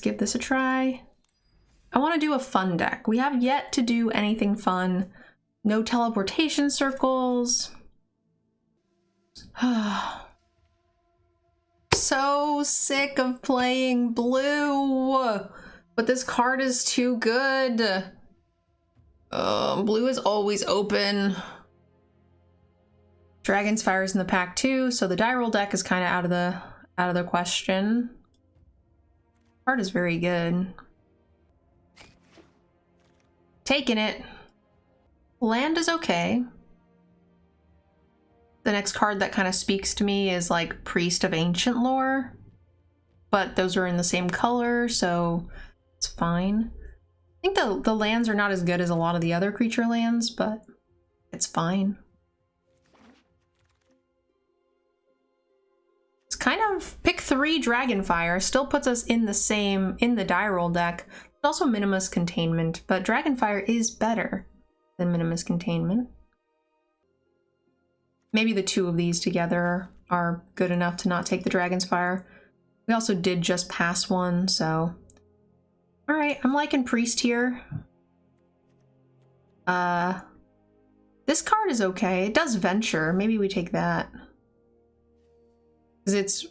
give this a try. I want to do a fun deck. We have yet to do anything fun. No teleportation circles. So sick of playing blue, but this card is too good. Blue is always open. Dragon's Fire's in the pack too, so the die roll deck is kind of out of the question. Card is very good. Taking it. Land is okay. The next card that kind of speaks to me is like Priest of Ancient Lore, but those are in the same color, so it's fine. I think the lands are not as good as a lot of the other creature lands, but it's fine. It's kind of pick 3 Dragonfire, still puts us in the die roll deck. It's also Minimus Containment, but Dragonfire is better than Minimus Containment. Maybe the 2 of these together are good enough to not take the Dragon's Fire. We also did just pass one, so... Alright, I'm liking Priest here. This card is okay. It does Venture. Maybe we take that. Because it's,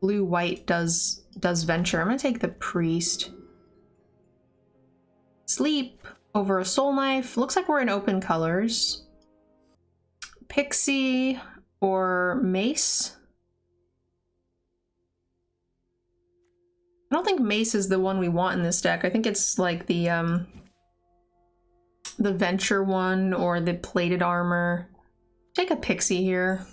blue-white does Venture. I'm gonna take the Priest. Sleep over a Soul Knife. Looks like we're in open colors. Pixie or Mace. I don't think Mace is the one we want in this deck. I think it's like the Venture one or the Plated Armor. Take a Pixie here.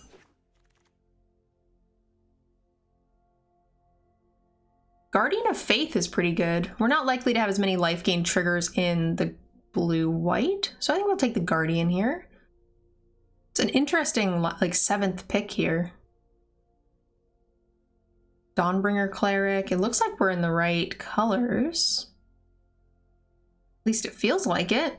Guardian of Faith is pretty good. We're not likely to have as many life gain triggers in the blue-white, so I think we'll take the Guardian here. It's an interesting, like, 7th pick here. Dawnbringer Cleric. It looks like we're in the right colors. At least it feels like it.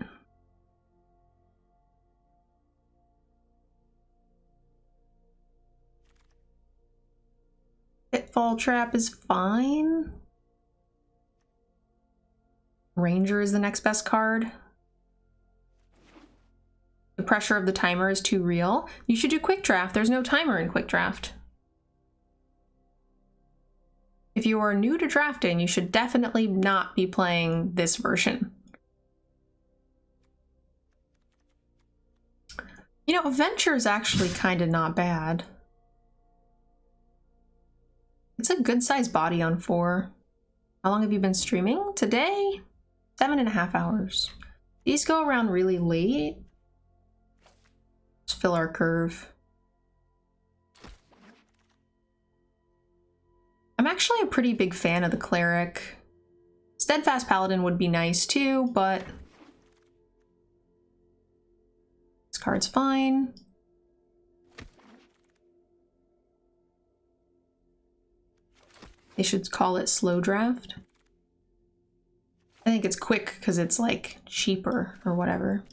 Pitfall Trap is fine. Ranger is the next best card. The pressure of the timer is too real. You should do Quick Draft. There's no timer in Quick Draft. If you are new to drafting, you should definitely not be playing this version. You know, Venture is actually kind of not bad. It's a good sized body on 4. How long have you been streaming? Today? 7.5 hours. These go around really late. Let's fill our curve. I'm actually a pretty big fan of the Cleric. Steadfast Paladin would be nice too, but this card's fine. They should call it Slow Draft. I think it's quick because it's like cheaper or whatever.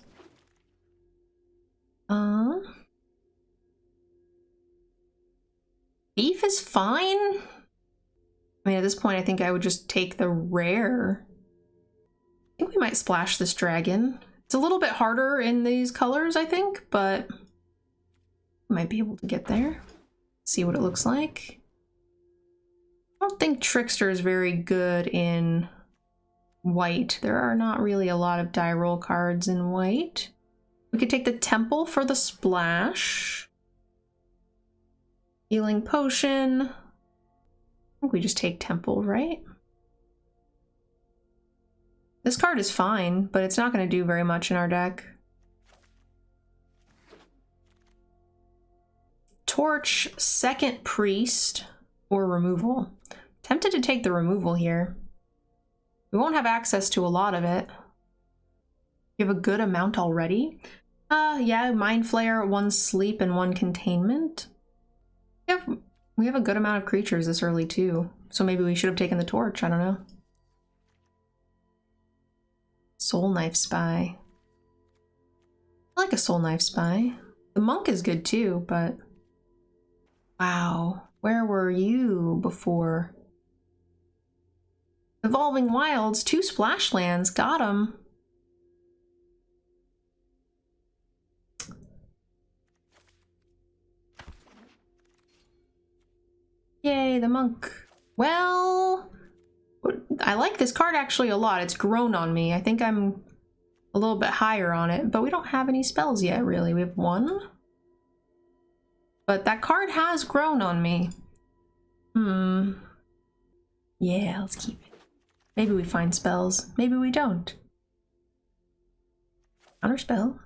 Beef is fine. I mean, at this point, I think I would just take the rare. I think we might splash this dragon. It's a little bit harder in these colors, I think, but might be able to get there. See what it looks like. I don't think Trickster is very good in white. There are not really a lot of die roll cards in white. We could take the Temple for the splash. Healing Potion. I think we just take Temple, right? This card is fine, but it's not going to do very much in our deck. Torch, second Priest, or removal. Tempted to take the removal here. We won't have access to a lot of it. You have a good amount already. Yeah, Mind Flayer, 1 sleep and 1 containment. Yep, we have a good amount of creatures this early too. So maybe we should have taken the torch, I don't know. Soul Knife Spy. I like a Soul Knife Spy. The Monk is good too, but Wow, where were you before? Evolving Wilds, 2 Splashlands, got him. Yay, the monk. Well, I like this card actually a lot. It's grown on me. I think I'm a little bit higher on it, but we don't have any spells yet, really. We have 1. But that card has grown on me. Yeah, let's keep it. Maybe we find spells. Maybe we don't. Counter spell.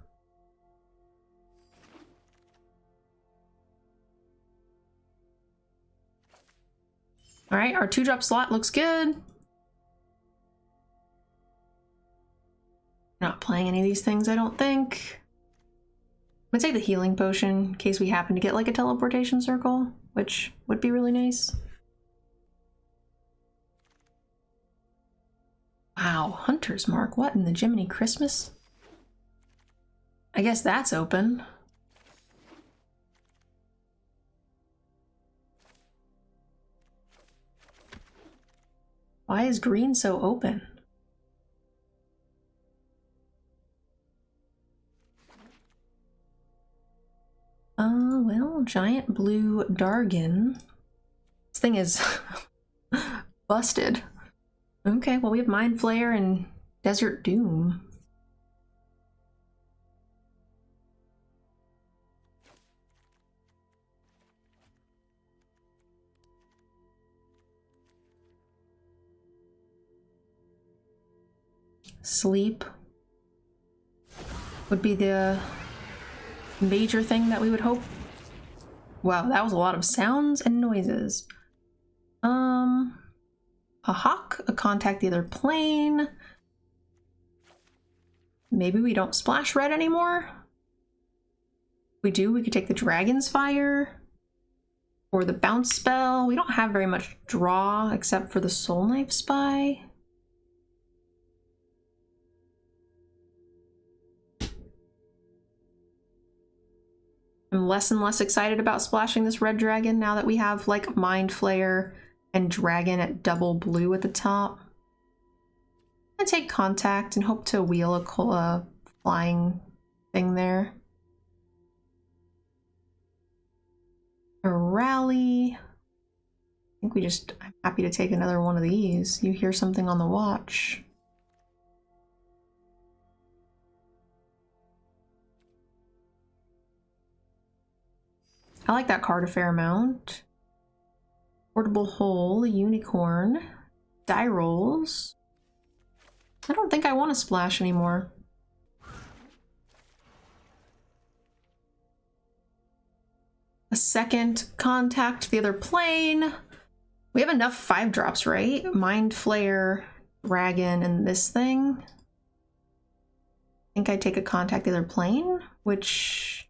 Alright, our 2-drop slot looks good. Not playing any of these things, I don't think. I'm gonna take the healing potion in case we happen to get like a teleportation circle, which would be really nice. Wow, Hunter's Mark. What in the Jiminy Christmas? I guess that's open. Why is green so open? Well, giant blue Dargon. This thing is busted. Okay, well we have Mind Flayer and Desert Doom. Sleep would be the major thing that we would hope. Wow, that was a lot of sounds and noises. A hawk, a contact the other plane. Maybe we don't splash red anymore? If we do, we could take the Dragon's Fire or the bounce spell. We don't have very much draw except for the Soul Knife Spy. I'm less and less excited about splashing this red dragon now that we have like Mind Flayer and Dragon at double blue at the top. I'm gonna take contact and hope to wheel a flying thing there. A rally. I think I'm happy to take another one of these. You hear something on the watch. I like that card a fair amount. Portable Hole, a Unicorn, die rolls. I don't think I want to splash anymore. A second contact the other plane. We have enough 5-drops, right? Mind Flayer, Dragon, and this thing. I think I'd take a contact the other plane, which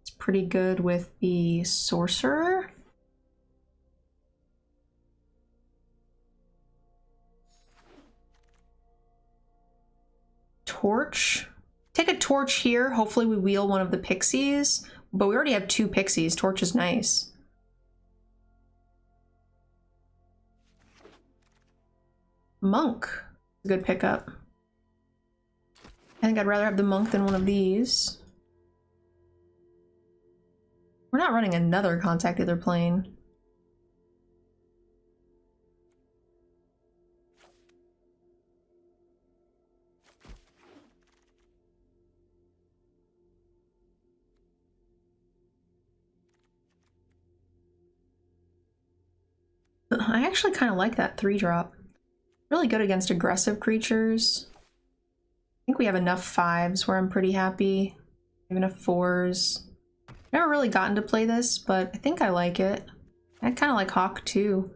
is pretty good with the Sorcerer. Torch. Take a torch here. Hopefully we wheel one of the pixies, but we already have 2 pixies. Torch is nice. Monk. A good pickup. I think I'd rather have the monk than one of these. We're not running another contact the other plane. I actually kind of like that 3-drop. Really good against aggressive creatures. I think we have enough 5s where I'm pretty happy. We have enough 4s. Never really gotten to play this, but I think I like it. I kind of like Hawk too.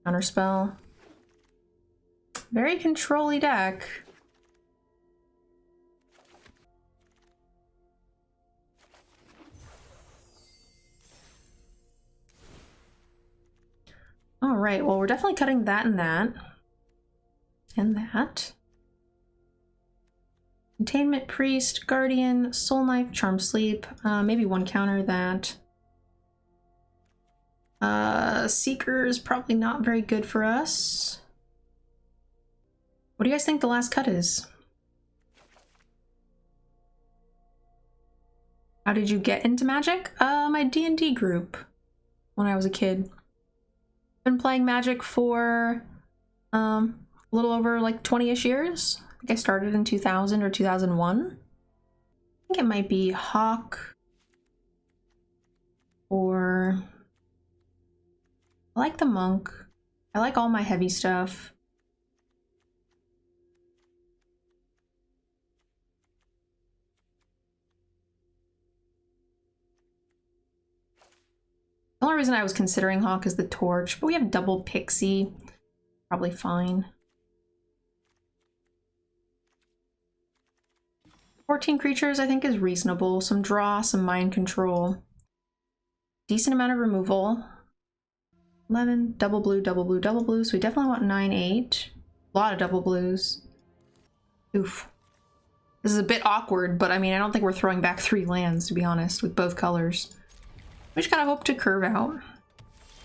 Counterspell. Very control-y deck. All right, well, we're definitely cutting that and that. And that. Containment Priest, Guardian, Soul Knife, Charm Sleep. Maybe one counter that. Seeker is probably not very good for us. What do you guys think the last cut is? How did you get into Magic? My D&D group when I was a kid. Been playing Magic for a little over like 20-ish years. I think I started in 2000 or 2001. I think it might be Hawk or I like the Monk. I like all my heavy stuff. The only reason I was considering Hawk is the torch, but we have double Pixie. Probably fine. 14 creatures I think is reasonable. Some draw, some mind control. Decent amount of removal. 11, double blue, double blue, double blue. So we definitely want 9, 8. A lot of double blues. Oof. This is a bit awkward, but I mean, I don't think we're throwing back 3 lands, to be honest, with both colors. We just gotta hope to curve out.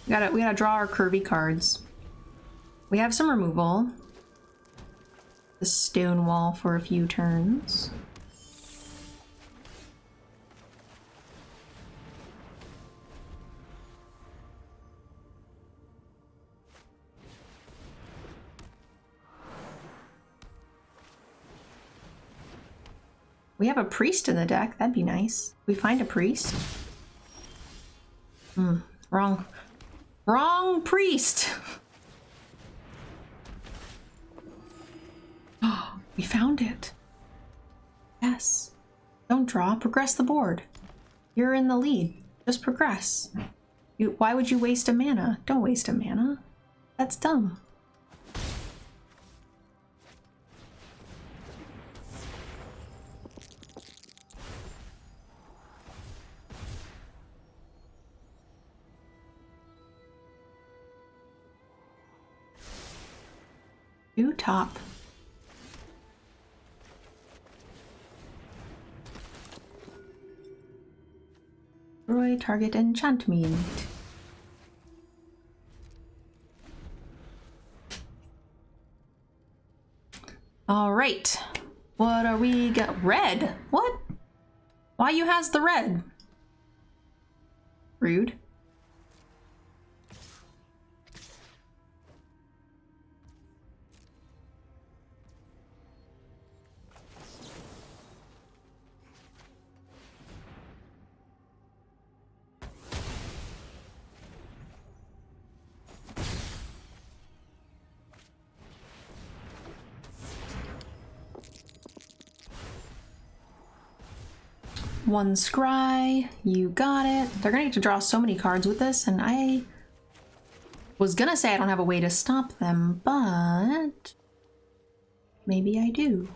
We gotta draw our curvy cards. We have some removal. The stone wall for a few turns. We have a priest in the deck. That'd be nice. We find a priest. Wrong priest. Oh, we found it. Yes. Don't draw, progress the board. You're in the lead. Just progress. Why would you waste a mana? Don't waste a mana. That's dumb. Top. Destroy target enchantment. All right. What are we got? Red? What? Why you has the red? Rude. One scry, you got it. They're gonna get to draw so many cards with this, and I was gonna say I don't have a way to stop them, but maybe I do.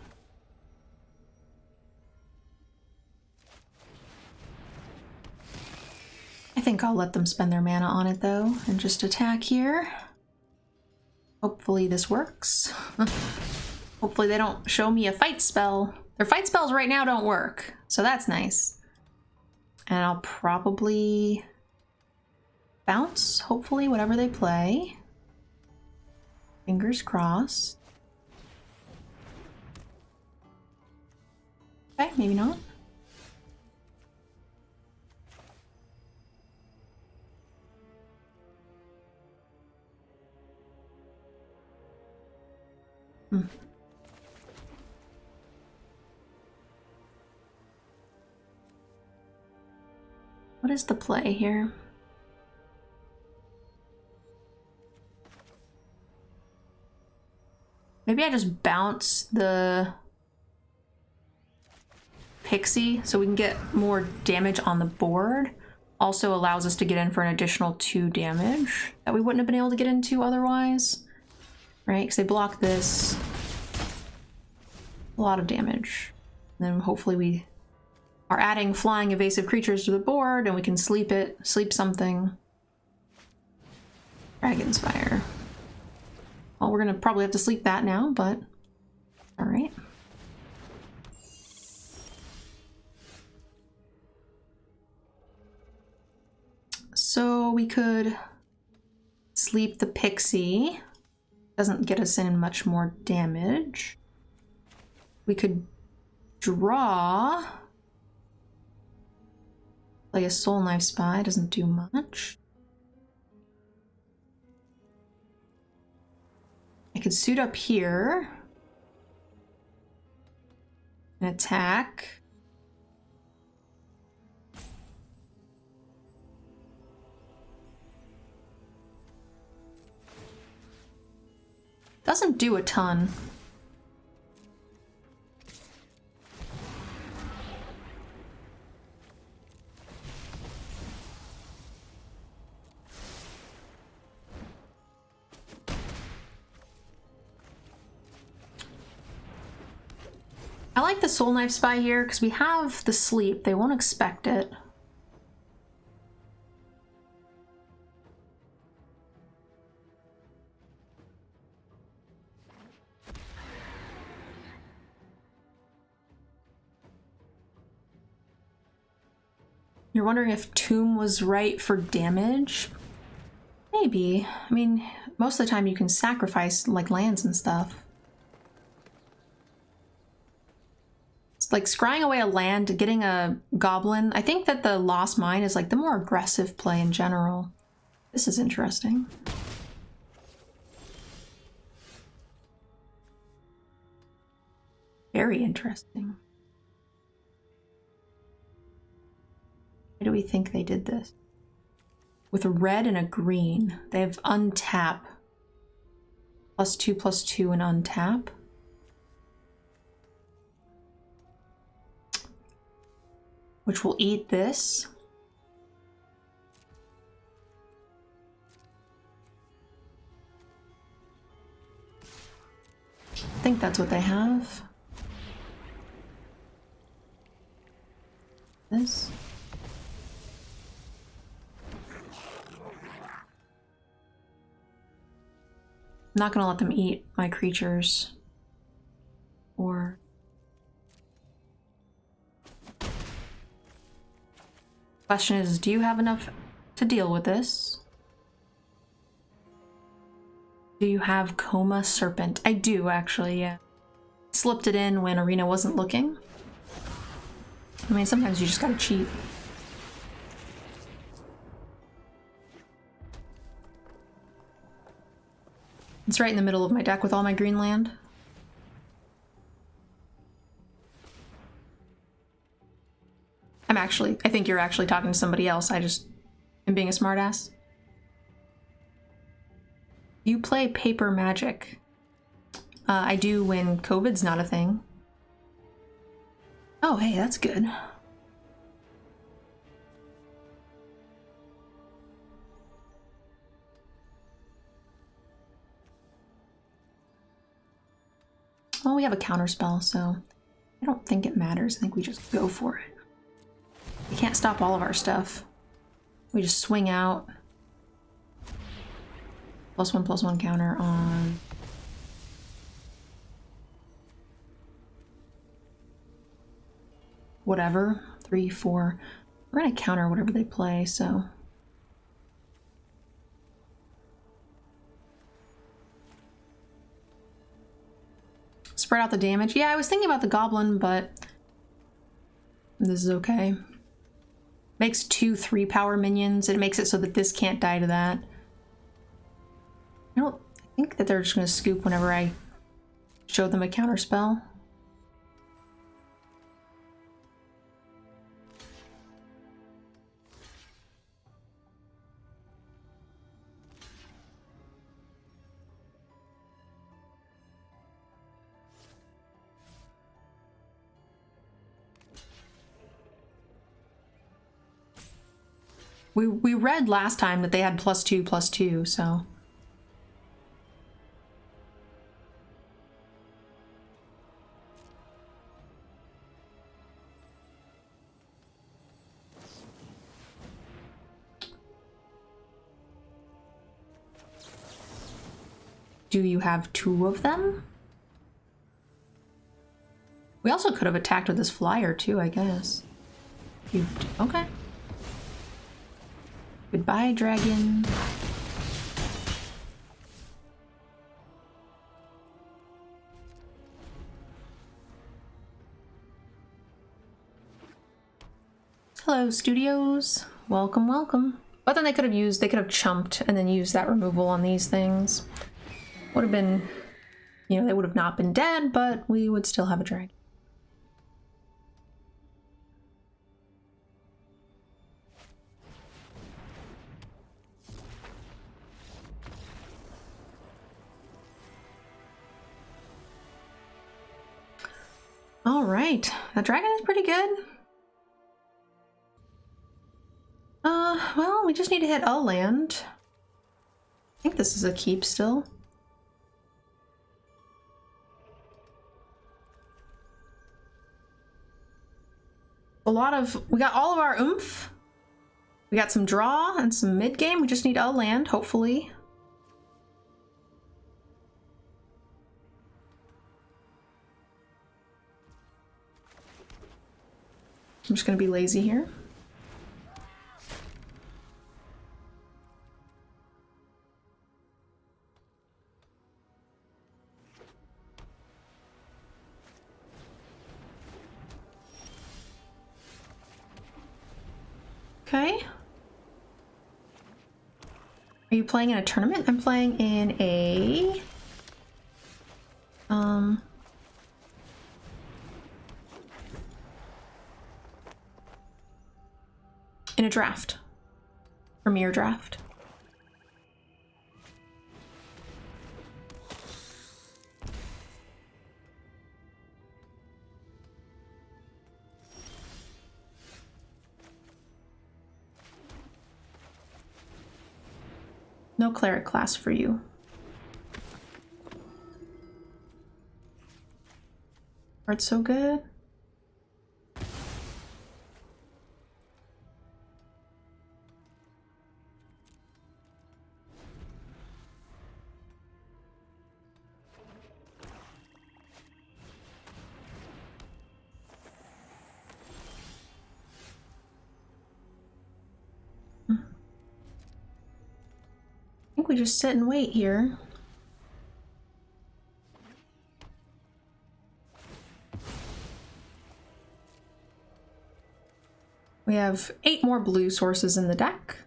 I think I'll let them spend their mana on it though, and just attack here. Hopefully this works. Hopefully they don't show me a fight spell. Their fight spells right now don't work, so that's nice. And I'll probably bounce, hopefully, whatever they play. Fingers crossed. Okay, maybe not. What is the play here? Maybe I just bounce the Pixie so we can get more damage on the board. Also allows us to get in for an additional 2 damage that we wouldn't have been able to get into otherwise. Right? Because they block this. A lot of damage. And then hopefully we are adding flying evasive creatures to the board and we can sleep something. Dragon's Fire. Well, we're gonna probably have to sleep that now, but all right. So we could Sleep the Pixie. Doesn't get us in much more damage. We could draw. Play a Soul Knife Spy, doesn't do much. I could suit up here. And attack. Doesn't do a ton. I like the Soul Knife Spy here because we have the sleep. They won't expect it. You're wondering if Tomb was right for damage? Maybe. I mean, most of the time you can sacrifice like lands and stuff. It's like scrying away a land, getting a goblin. I think that the Lost Mine is like the more aggressive play in general. This is interesting. Very interesting. Why do we think they did this? With a red and a green, they have untap. +2/+2 and untap. Which will eat this. I think that's what they have. This. I'm not gonna let them eat my creatures. Or... Question is, do you have enough to deal with this? Do you have Coma Serpent? I do, actually, yeah. Slipped it in when Arena wasn't looking. I mean, sometimes you just gotta cheat. It's right in the middle of my deck with all my green land. I think you're actually talking to somebody else. I just am being a smartass. You play paper Magic. I do when COVID's not a thing. Oh, hey, that's good. Well, we have a counterspell, so I don't think it matters. I think we just go for it. We can't stop all of our stuff. We just swing out. +1/+1 counter on... whatever. 3, 4. We're gonna counter whatever they play, so... Spread out the damage. Yeah, I was thinking about the goblin, but this is okay. Makes 2 3-power minions. It makes it so that this can't die to that. I think that they're just gonna scoop whenever I show them a counter spell. We read last time that they had +2/+2, so... Do you have 2 of them? We also could have attacked with this flyer too, I guess. Okay. Goodbye, dragon. Hello, studios. Welcome, welcome. But then they could have chumped and then used that removal on these things. Would have been, you know, they would have not been dead, but we would still have a dragon. All right, that dragon is pretty good. Well, we just need to hit a land. I think this is a keep still. We got all of our oomph. We got some draw and some mid game. We just need a land, hopefully. I'm just gonna be lazy here. Okay. Are you playing in a tournament? I'm playing in a... in a draft. Premier draft. No cleric class for you. Art's so good. I think we just sit and wait here. We have 8 more blue sources in the deck.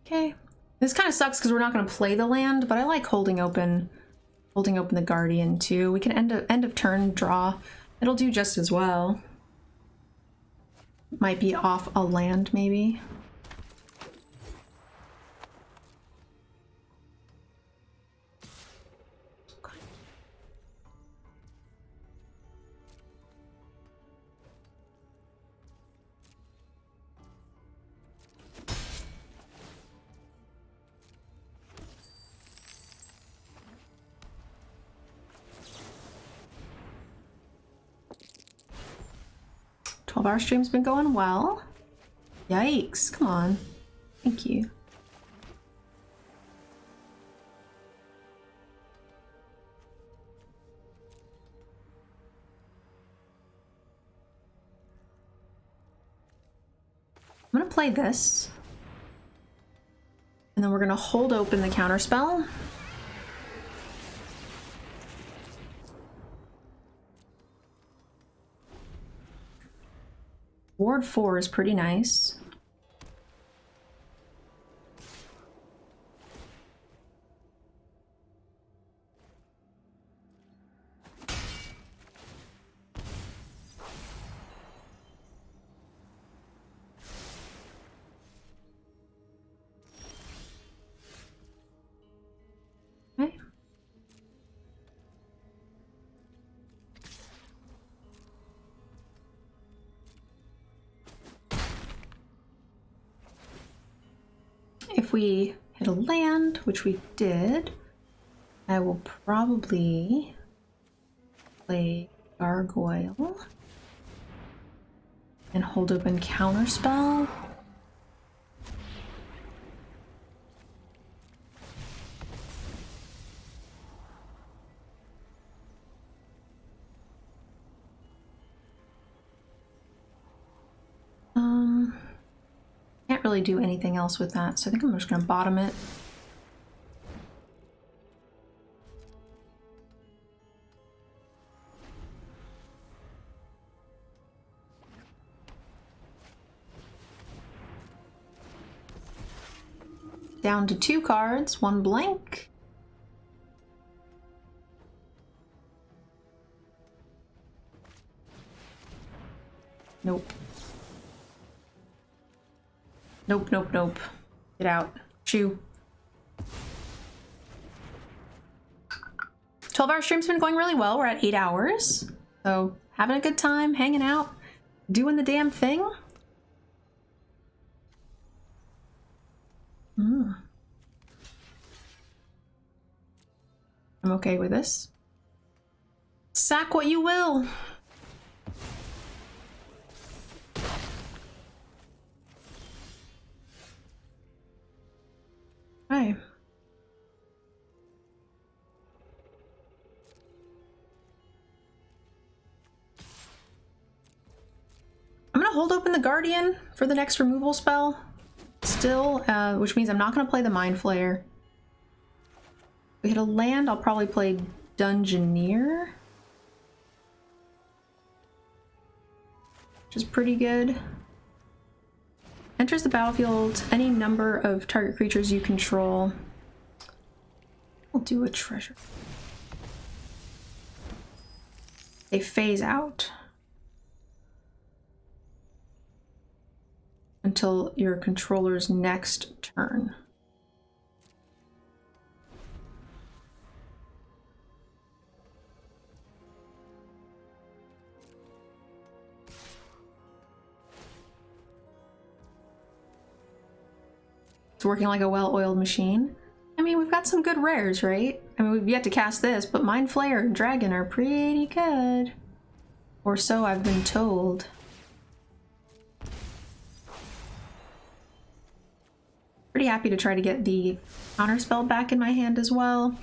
Okay. This kind of sucks because we're not going to play the land, but I like holding open the Guardian too. We can end of turn draw. It'll do just as well. Might be off a land maybe. Our stream's been going well. Yikes, come on. Thank you. I'm gonna play this. And then we're gonna hold open the counterspell. Ward 4 is pretty nice. Okay. If we hit a land, which we did, I will probably play Gargoyle and hold open Counterspell. really do anything else with that, so I think I'm just gonna bottom it. Down to 2 cards, 1 blank. Nope. Nope, nope, nope. Get out. Chew. 12-hour stream's been going really well. We're at 8 hours. So, having a good time, hanging out, doing the damn thing. I'm okay with this. Sack what you will. Okay. I'm gonna hold open the Guardian for the next removal spell still, which means I'm not gonna play the Mind Flayer. If we hit a land, I'll probably play Dungeoneer, which is pretty good. Enters the battlefield any number of target creatures you control. We'll do a treasure. They phase out until your controller's next turn. It's working like a well-oiled machine. I mean, we've got some good rares, right? I mean, we've yet to cast this, but Mind Flayer and Dragon are pretty good. Or so I've been told. Pretty happy to try to get the counterspell back in my hand as well.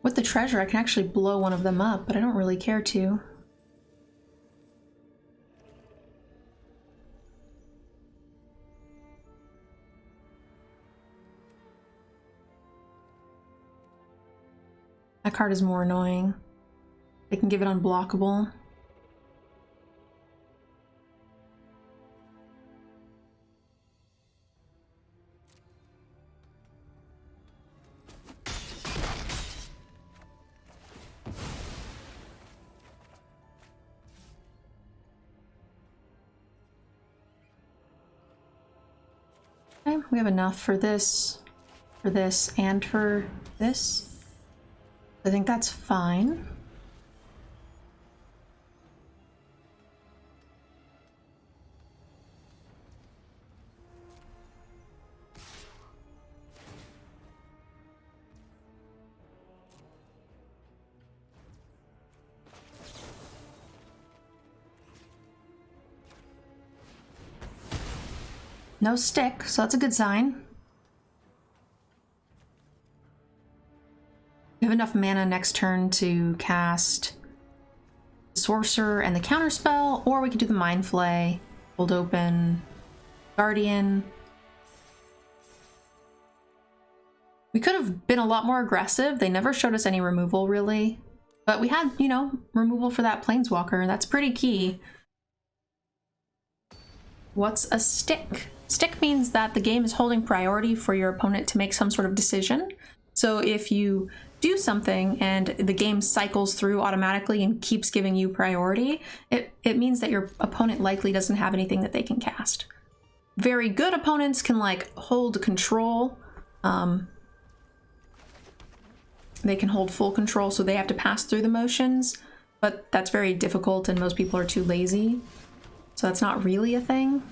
With the treasure, I can actually blow one of them up, but I don't really care to. That card is more annoying. They can give it unblockable. Okay, we have enough for this, and for this. I think that's fine. No stick, so that's a good sign. We have enough mana next turn to cast Sorcerer and the counterspell, or we could do the Mind Flay, hold open, Guardian. We could have been a lot more aggressive. They never showed us any removal, really. But we had, you know, removal for that Planeswalker, and that's pretty key. What's a stick? Stick means that the game is holding priority for your opponent to make some sort of decision. So if you do something and the game cycles through automatically and keeps giving you priority, it means that your opponent likely doesn't have anything that they can cast. Very good opponents can like hold control. They can hold full control, so they have to pass through the motions, but that's very difficult and most people are too lazy. So that's not really a thing.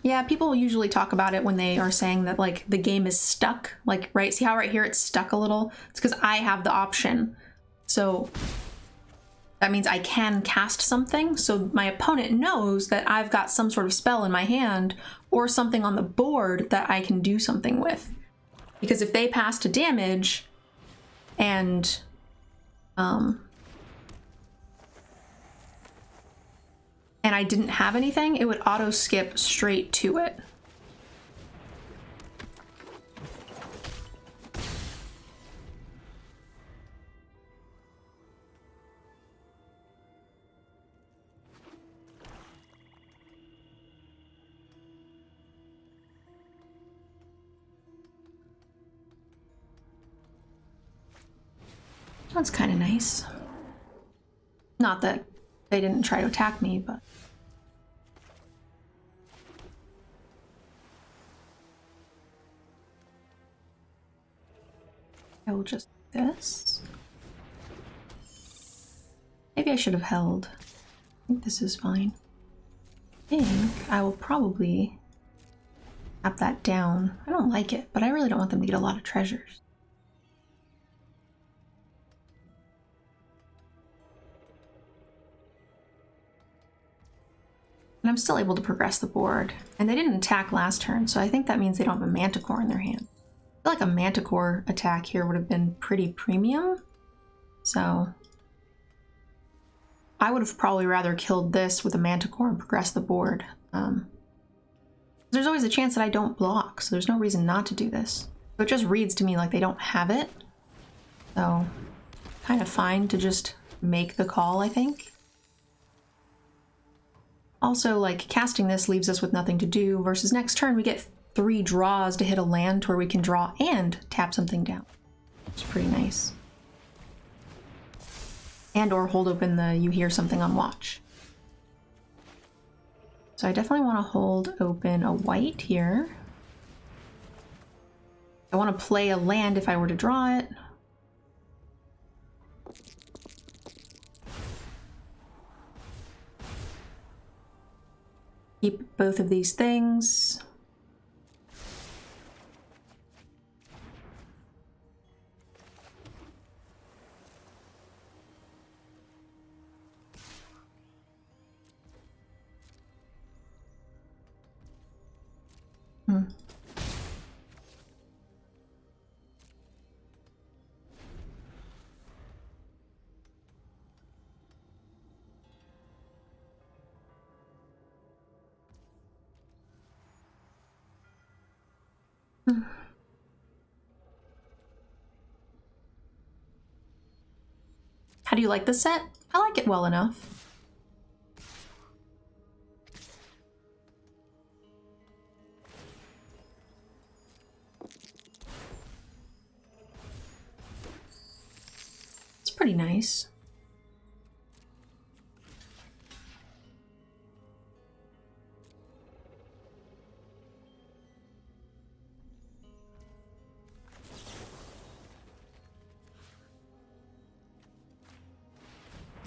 Yeah, people usually talk about it when they are saying that like the game is stuck. Like, right, see how right here it's stuck a little? It's because I have the option. So that means I can cast something. So my opponent knows that I've got some sort of spell in my hand or something on the board that I can do something with. Because if they pass to damage and I didn't have anything, it would auto skip straight to it. That's kind of nice. Not that they didn't try to attack me, but... I will just do this. Maybe I should have held. I think this is fine. I think I will probably tap that down. I don't like it, but I really don't want them to get a lot of treasures. And I'm still able to progress the board. And they didn't attack last turn, so I think that means they don't have a Manticore in their hand. I feel like a Manticore attack here would have been pretty premium. So I would have probably rather killed this with a Manticore and progressed the board. There's always a chance that I don't block, so there's no reason not to do this. So it just reads to me like they don't have it. So kind of fine to just make the call, I think. Also, like, casting this leaves us with nothing to do, versus next turn we get 3 draws to hit a land where we can draw and tap something down. It's pretty nice. And or hold open the you hear something on watch. So I definitely want to hold open a white here. I want to play a land if I were to draw it. Keep both of these things. How do you like this set? I like it well enough. It's pretty nice.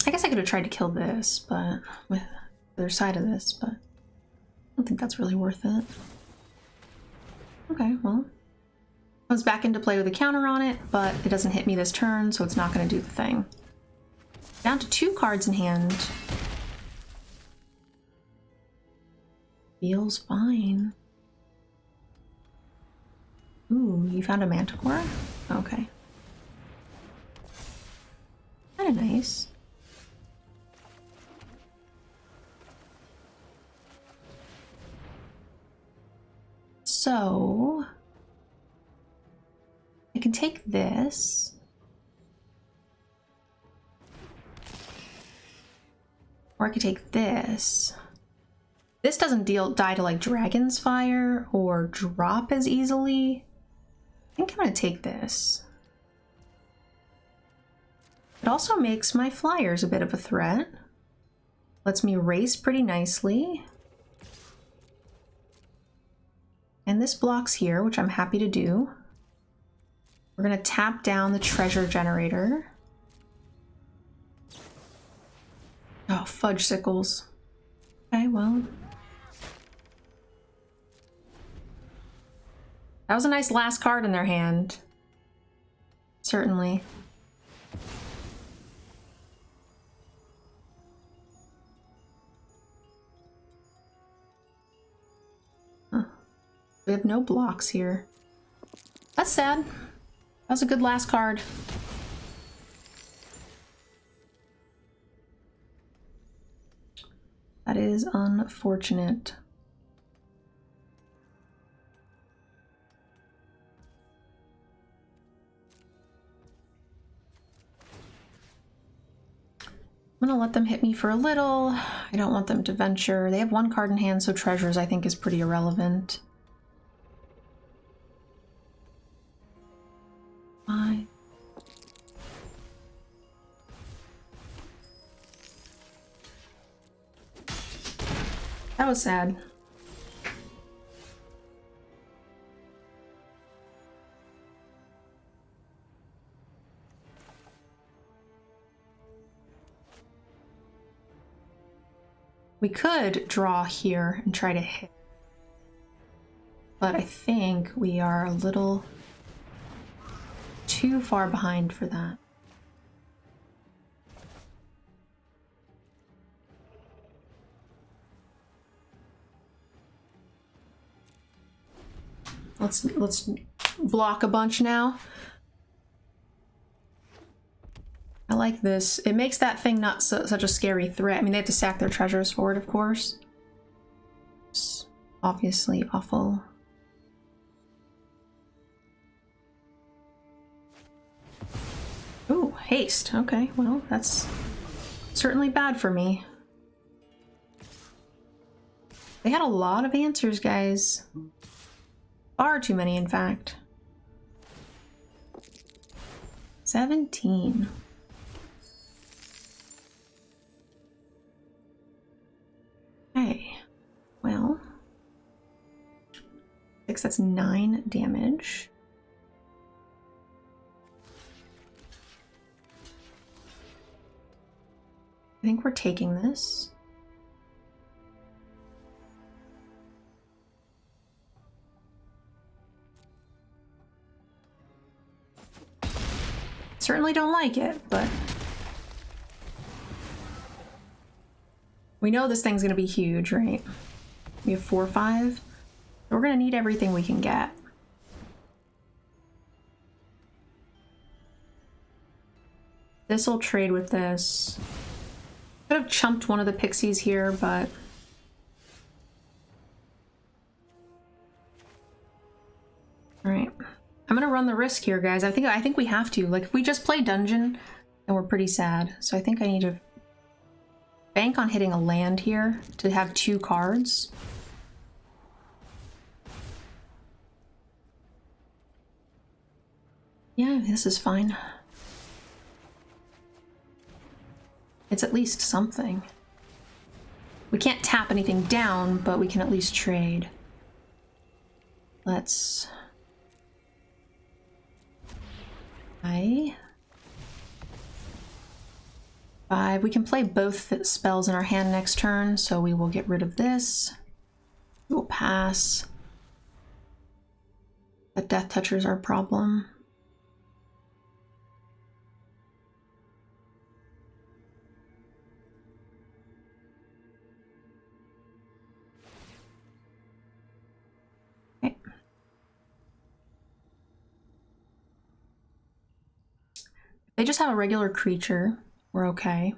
I guess I could have tried to kill this, but with the other side of this, but I don't think that's really worth it. Okay, well, comes back into play with a counter on it, but it doesn't hit me this turn, so it's not going to do the thing. Down to 2 cards in hand. Feels fine. Ooh, you found a Manticore? Okay. Kind of nice. So I can take this. Or I could take this. This this doesn't die to like Dragon's Fire or drop as easily. I think I'm gonna take this. It also makes my flyers a bit of a threat. Lets me race pretty nicely. And this blocks here, which I'm happy to do. We're gonna tap down the treasure generator. Oh, fudge sickles. Okay, well. That was a nice last card in their hand. Certainly. Huh. We have no blocks here. That's sad. That was a good last card. That is unfortunate. I'm gonna let them hit me for a little. I don't want them to venture. They have one card in hand, so treasures I think is pretty irrelevant. Five. That was sad. We could draw here and try to hit, but I think we are a little too far behind for that. Let's block a bunch now. I like this. It makes that thing not such a scary threat. I mean, they have to sack their treasures for it, of course. It's obviously awful. Ooh, haste. Okay, well, that's certainly bad for me. They had a lot of answers, guys. Far too many, in fact. 17. Okay, well. 6, that's 9 damage. I think we're taking this. Certainly don't like it, but we know this thing's gonna be huge, right? We have 4 or 5. We're gonna need everything we can get. This'll trade with this. Could have chumped one of the pixies here, but all right. I'm gonna run the risk here, guys. I think we have to. Like, if we just play dungeon, then we're pretty sad. So I think I need to bank on hitting a land here to have 2 cards. Yeah, this is fine. It's at least something. We can't tap anything down, but we can at least trade. Let's... 5. We can play both spells in our hand next turn, so we will get rid of this. We will pass. The Death Toucher's our problem. Okay. If they just have a regular creature, we're okay.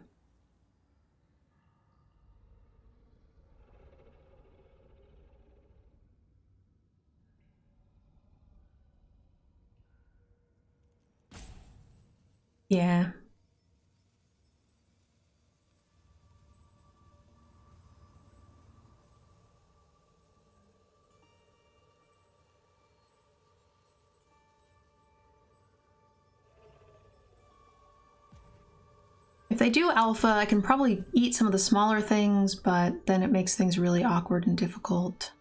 Yeah. If they do alpha, I can probably eat some of the smaller things, but then it makes things really awkward and difficult.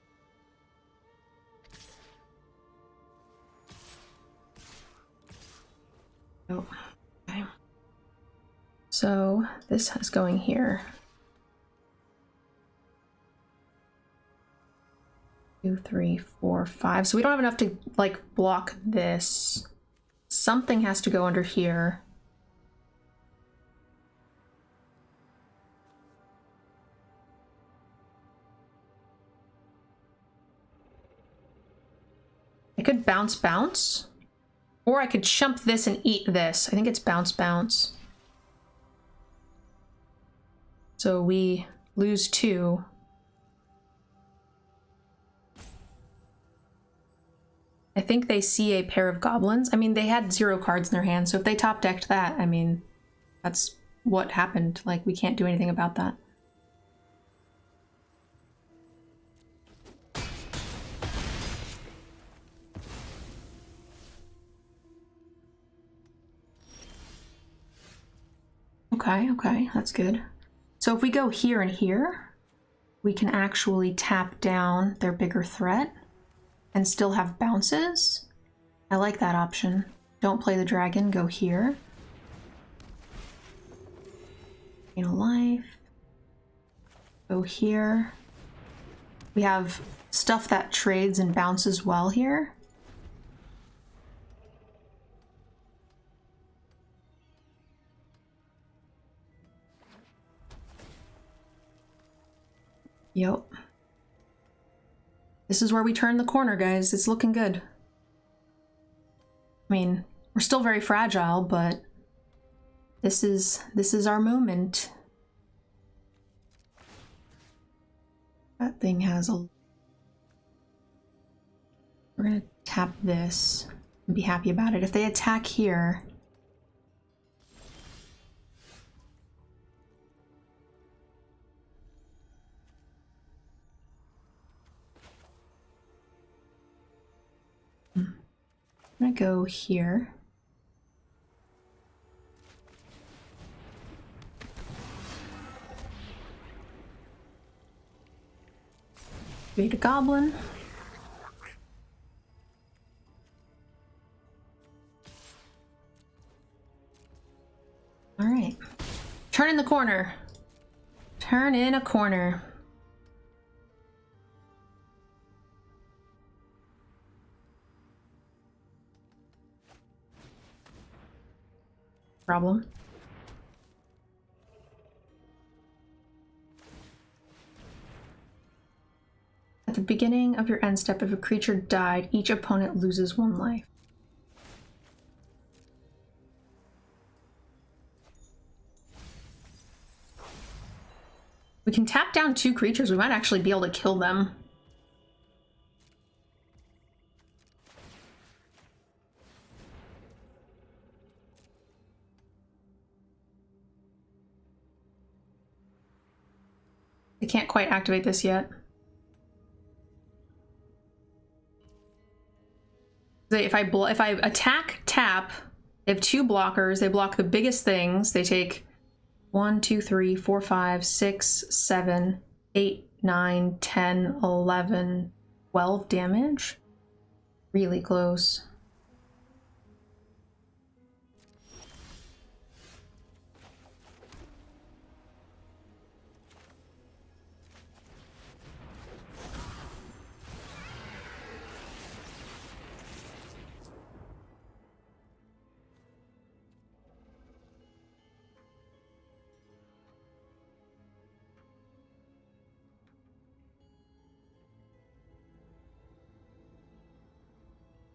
Oh, okay. So this is going here. 2, 3, 4, 5. So we don't have enough to like block this. Something has to go under here. I could bounce, or I could chump this and eat this. I think it's bounce. So we lose 2. I think they see a pair of goblins. I mean, they had 0 cards in their hand, so if they top decked that, I mean, that's what happened. Like, we can't do anything about that. Okay, that's good. So if we go here and here, we can actually tap down their bigger threat and still have bounces. I like that option. Don't play the dragon, go here. Gain a life. Go here. We have stuff that trades and bounces well here. Yep. This is where we turn the corner, guys. It's looking good. I mean, we're still very fragile, but this is our moment. That thing has a... We're gonna tap this and be happy about it. If they attack here... I'm gonna go here. Create a goblin. All right. Turn in the corner. Turn in a corner. Problem. At the beginning of your end step, if a creature died, each opponent loses 1 life. We can tap down 2 creatures. We might actually be able to kill them. I can't quite activate this yet. If I attack, tap, they have 2 blockers. They block the biggest things. They take 1, 2, 3, 4, 5, 6, 7, 8, 9, 10, 11, 12 damage. Really close.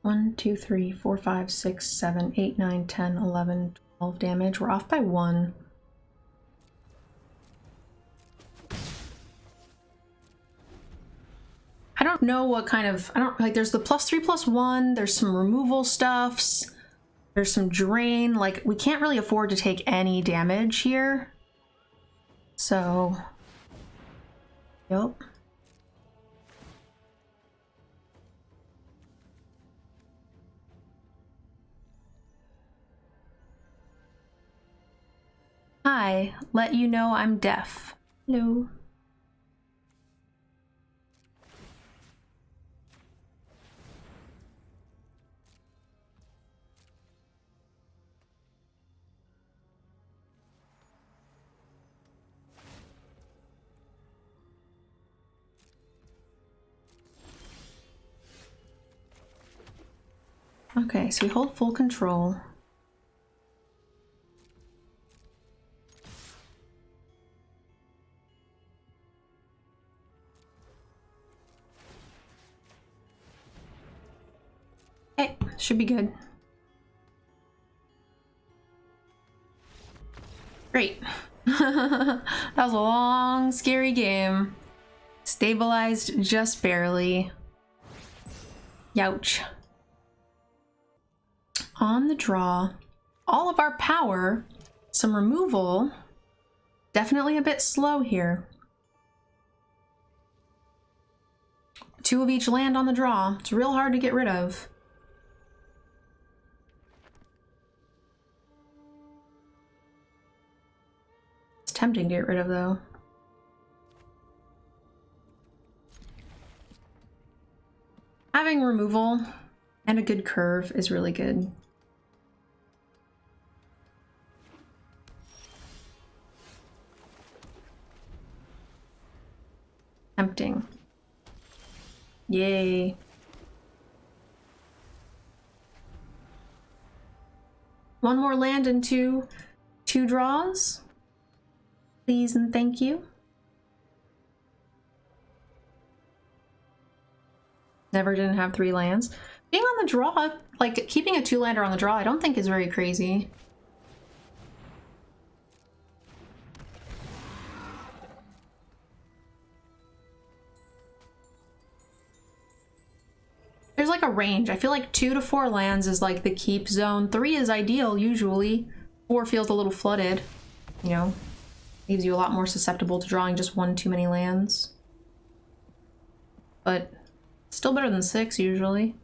One, 2, 3, 4, 5, 6, 7, 8, 9, 10, 11, 12 damage. We're off by 1. I don't know what kind of... there's the +3/+1, there's some removal stuffs, there's some drain. Like, we can't really afford to take any damage here. So... Yep. Hi. Hi, let you know I'm deaf. Hello. Okay, so we hold full control. Okay, should be good. Great. That was a long, scary game. Stabilized just barely. Youch. On the draw, all of our power, some removal. Definitely a bit slow here. 2 of each land on the draw. It's real hard to get rid of. It's tempting to get rid of, though. Having removal and a good curve is really good. Tempting. Yay. One more land into 2 draws. Please and thank you. Never didn't have 3 lands. Being on the draw, like keeping a 2-lander on the draw, I don't think is very crazy. There's like a range. I feel like 2 to 4 lands is like the keep zone. 3 is ideal usually. 4 feels a little flooded, you know, leaves you a lot more susceptible to drawing just 1 too many lands. But still better than 6 usually.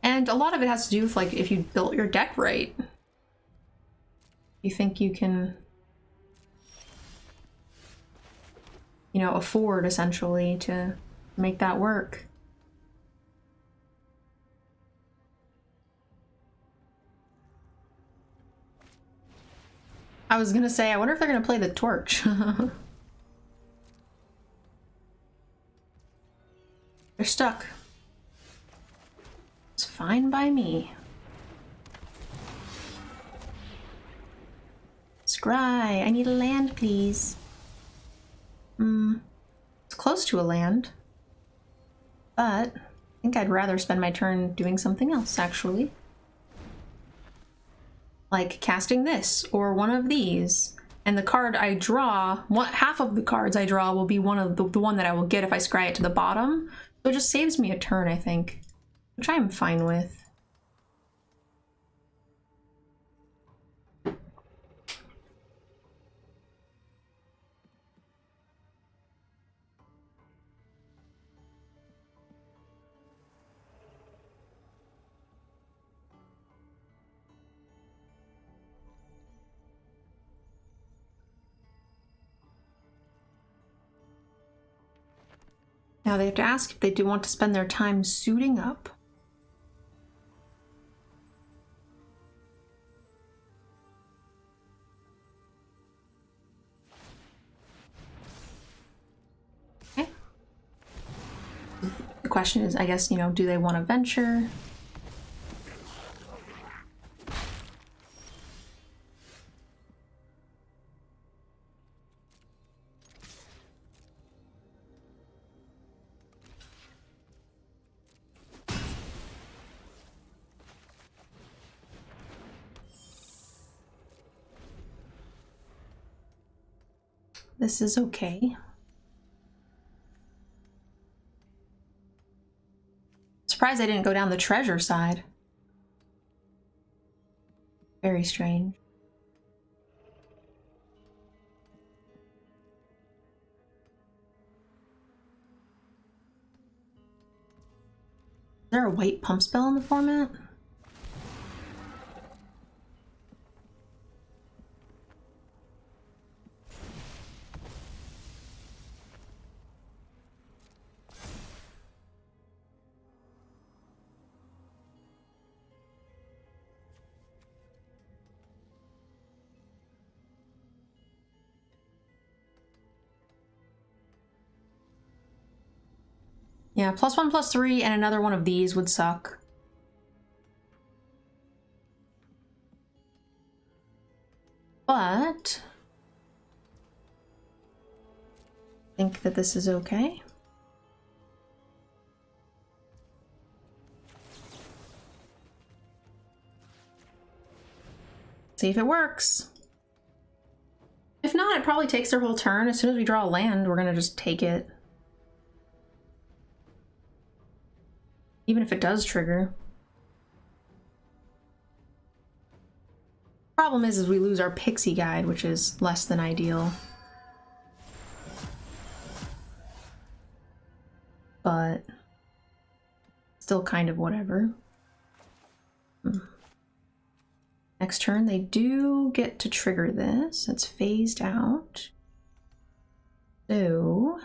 And a lot of it has to do with like if you built your deck right. You think you can, you know, afford essentially to make that work. I was gonna say, I wonder if they're gonna play the torch. They're stuck. It's fine by me. Scry, I need a land, please. It's close to a land. But I think I'd rather spend my turn doing something else, actually. Like casting this, or one of these. And the card I draw, half of the cards I draw will be one of the one that I will get if I scry it to the bottom. So it just saves me a turn, I think. Which I am fine with. Now they have to ask if they do want to spend their time suiting up. Okay. The question is, I guess, you know, do they want to venture? This is okay. Surprised I didn't go down the treasure side. Very strange. Is there a white pump spell in the format? Yeah, +1/+3 and another one of these would suck. But I think that this is okay. See if it works. If not, it probably takes their whole turn. As soon as we draw a land, we're gonna just take it. Even if it does trigger. Problem is we lose our pixie guide, which is less than ideal. But still kind of whatever. Next turn, they do get to trigger this. It's phased out. So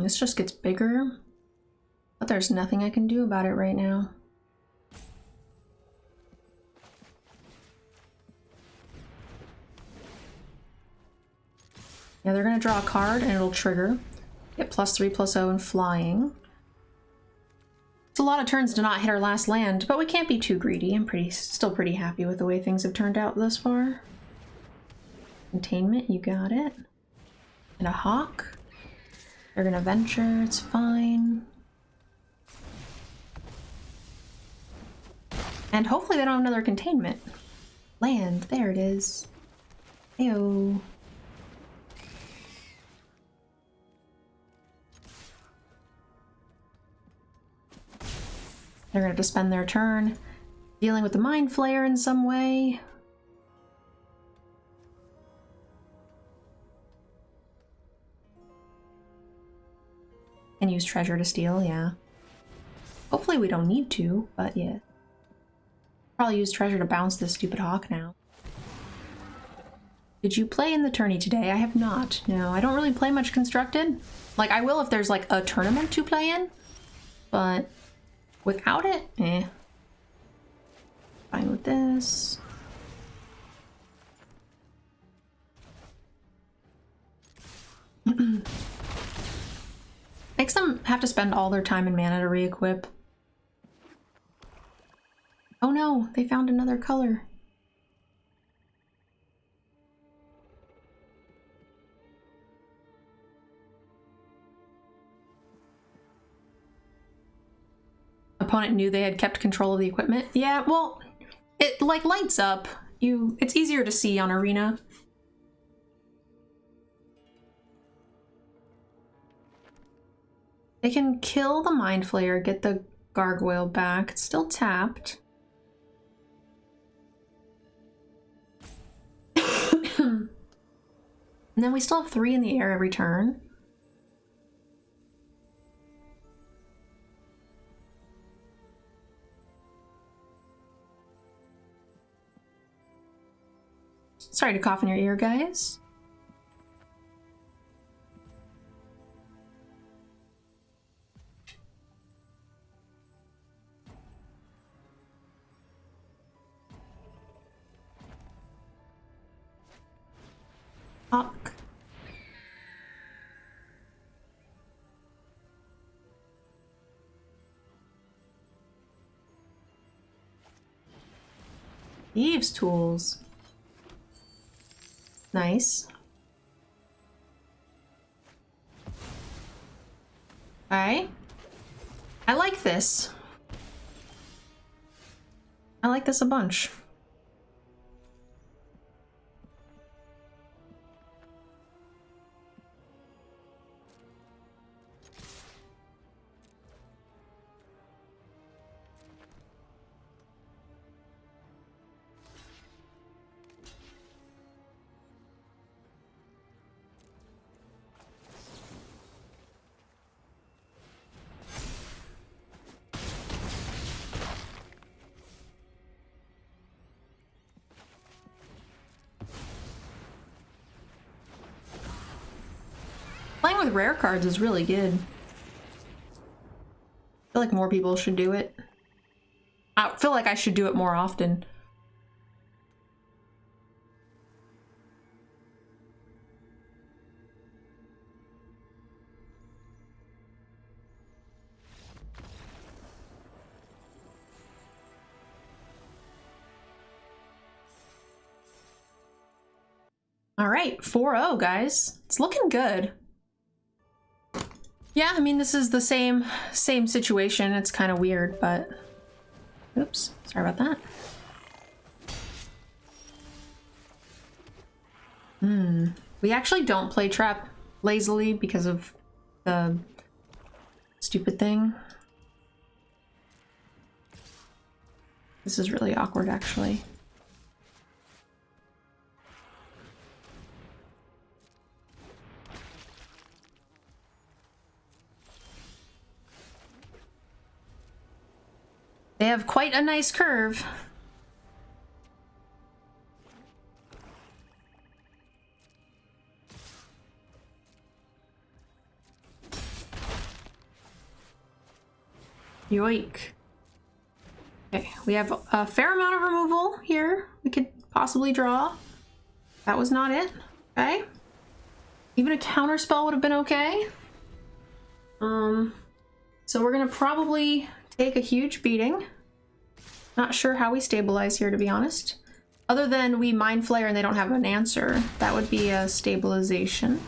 this just gets bigger, but there's nothing I can do about it right now. Yeah, they're gonna draw a card and it'll trigger. Get +3/+0 and flying. It's a lot of turns to not hit our last land, but we can't be too greedy. I'm still pretty happy with the way things have turned out thus far. Containment, you got it. And a hawk. They're gonna venture, it's fine. And hopefully they don't have another containment. Land, there it is. Heyo. They're gonna have to spend their turn dealing with the Mind Flayer in some way. And use treasure to steal, yeah. Hopefully we don't need to, but yeah. Probably use treasure to bounce this stupid hawk now. Did you play in the tourney today? I have not. No, I don't really play much Constructed. Like, I will if there's like a tournament to play in, but without it, eh. Fine with this. Makes them have to spend all their time and mana to re-equip. Oh no, they found another color. Opponent knew they had kept control of the equipment. Yeah, well, it like lights up. It's easier to see on Arena. They can kill the Mind Flayer, get the Gargoyle back. It's still tapped. And then we still have 3 in the air every turn. Sorry to cough in your ear, guys. Hawk. Thieves' tools. Nice. Alright. I like this. I like this a bunch. Playing with rare cards is really good. I feel like more people should do it. I feel like I should do it more often. All right, 4-0, guys. It's looking good. Yeah, I mean, this is the same situation. It's kind of weird, but... Oops, sorry about that. We actually don't play trap lazily because of the stupid thing. This is really awkward, actually. They have quite a nice curve. Yoink. Okay, we have a fair amount of removal here. We could possibly draw. That was not it. Okay. Even a counter spell would have been okay. So we're gonna probably take a huge beating. Not sure how we stabilize here, to be honest. Other than we Mind Flayer and they don't have an answer. That would be a stabilization.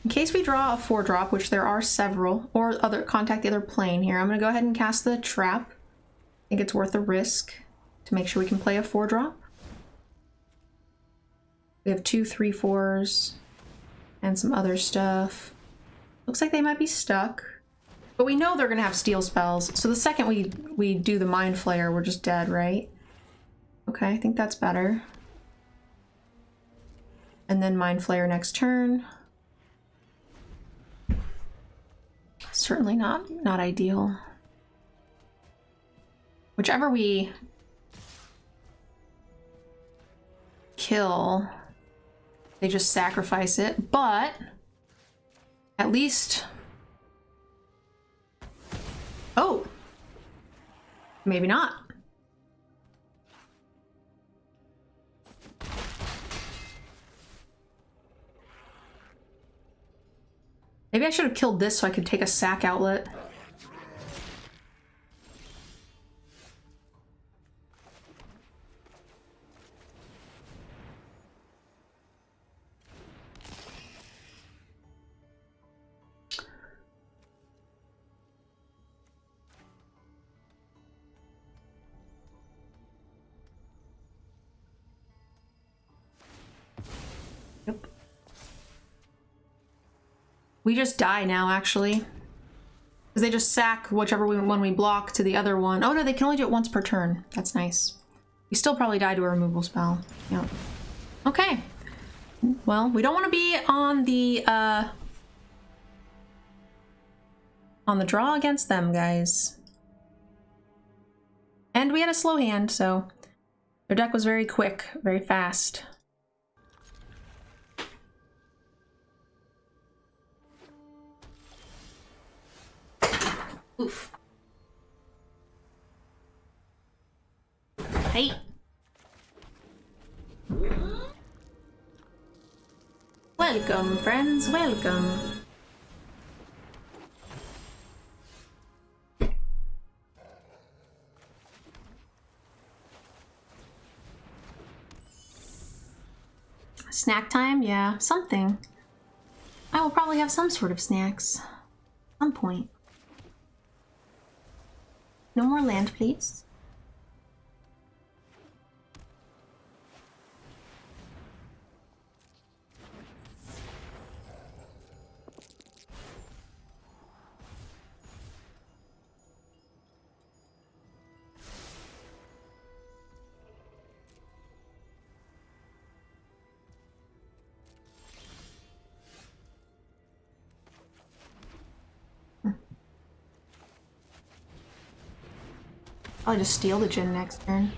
In case we draw a 4-drop, which there are several, or other contact the other plane here, I'm gonna go ahead and cast the trap. I think it's worth a risk to make sure we can play a 4-drop. We have 2 3/4s and some other stuff. Looks like they might be stuck, but we know they're gonna have steal spells. So the second we do the Mind Flayer, we're just dead, right? Okay, I think that's better. And then Mind Flayer next turn. Certainly not ideal. Whichever we kill, they just sacrifice it, but at least... Oh! Maybe not. Maybe I should have killed this so I could take a sack outlet. Yep. We just die now, actually. Because they just sack whichever one we block to the other one. Oh no, they can only do it once per turn. That's nice. We still probably die to a removal spell. Yeah. Okay. Well, we don't want to be on the draw against them, guys. And we had a slow hand, so their deck was very quick, very fast. Oof. Hey. Welcome, friends, welcome. Snack time? Yeah, something. I will probably have some sort of snacks. At some point. No more land, please. I'll just steal the gin next turn.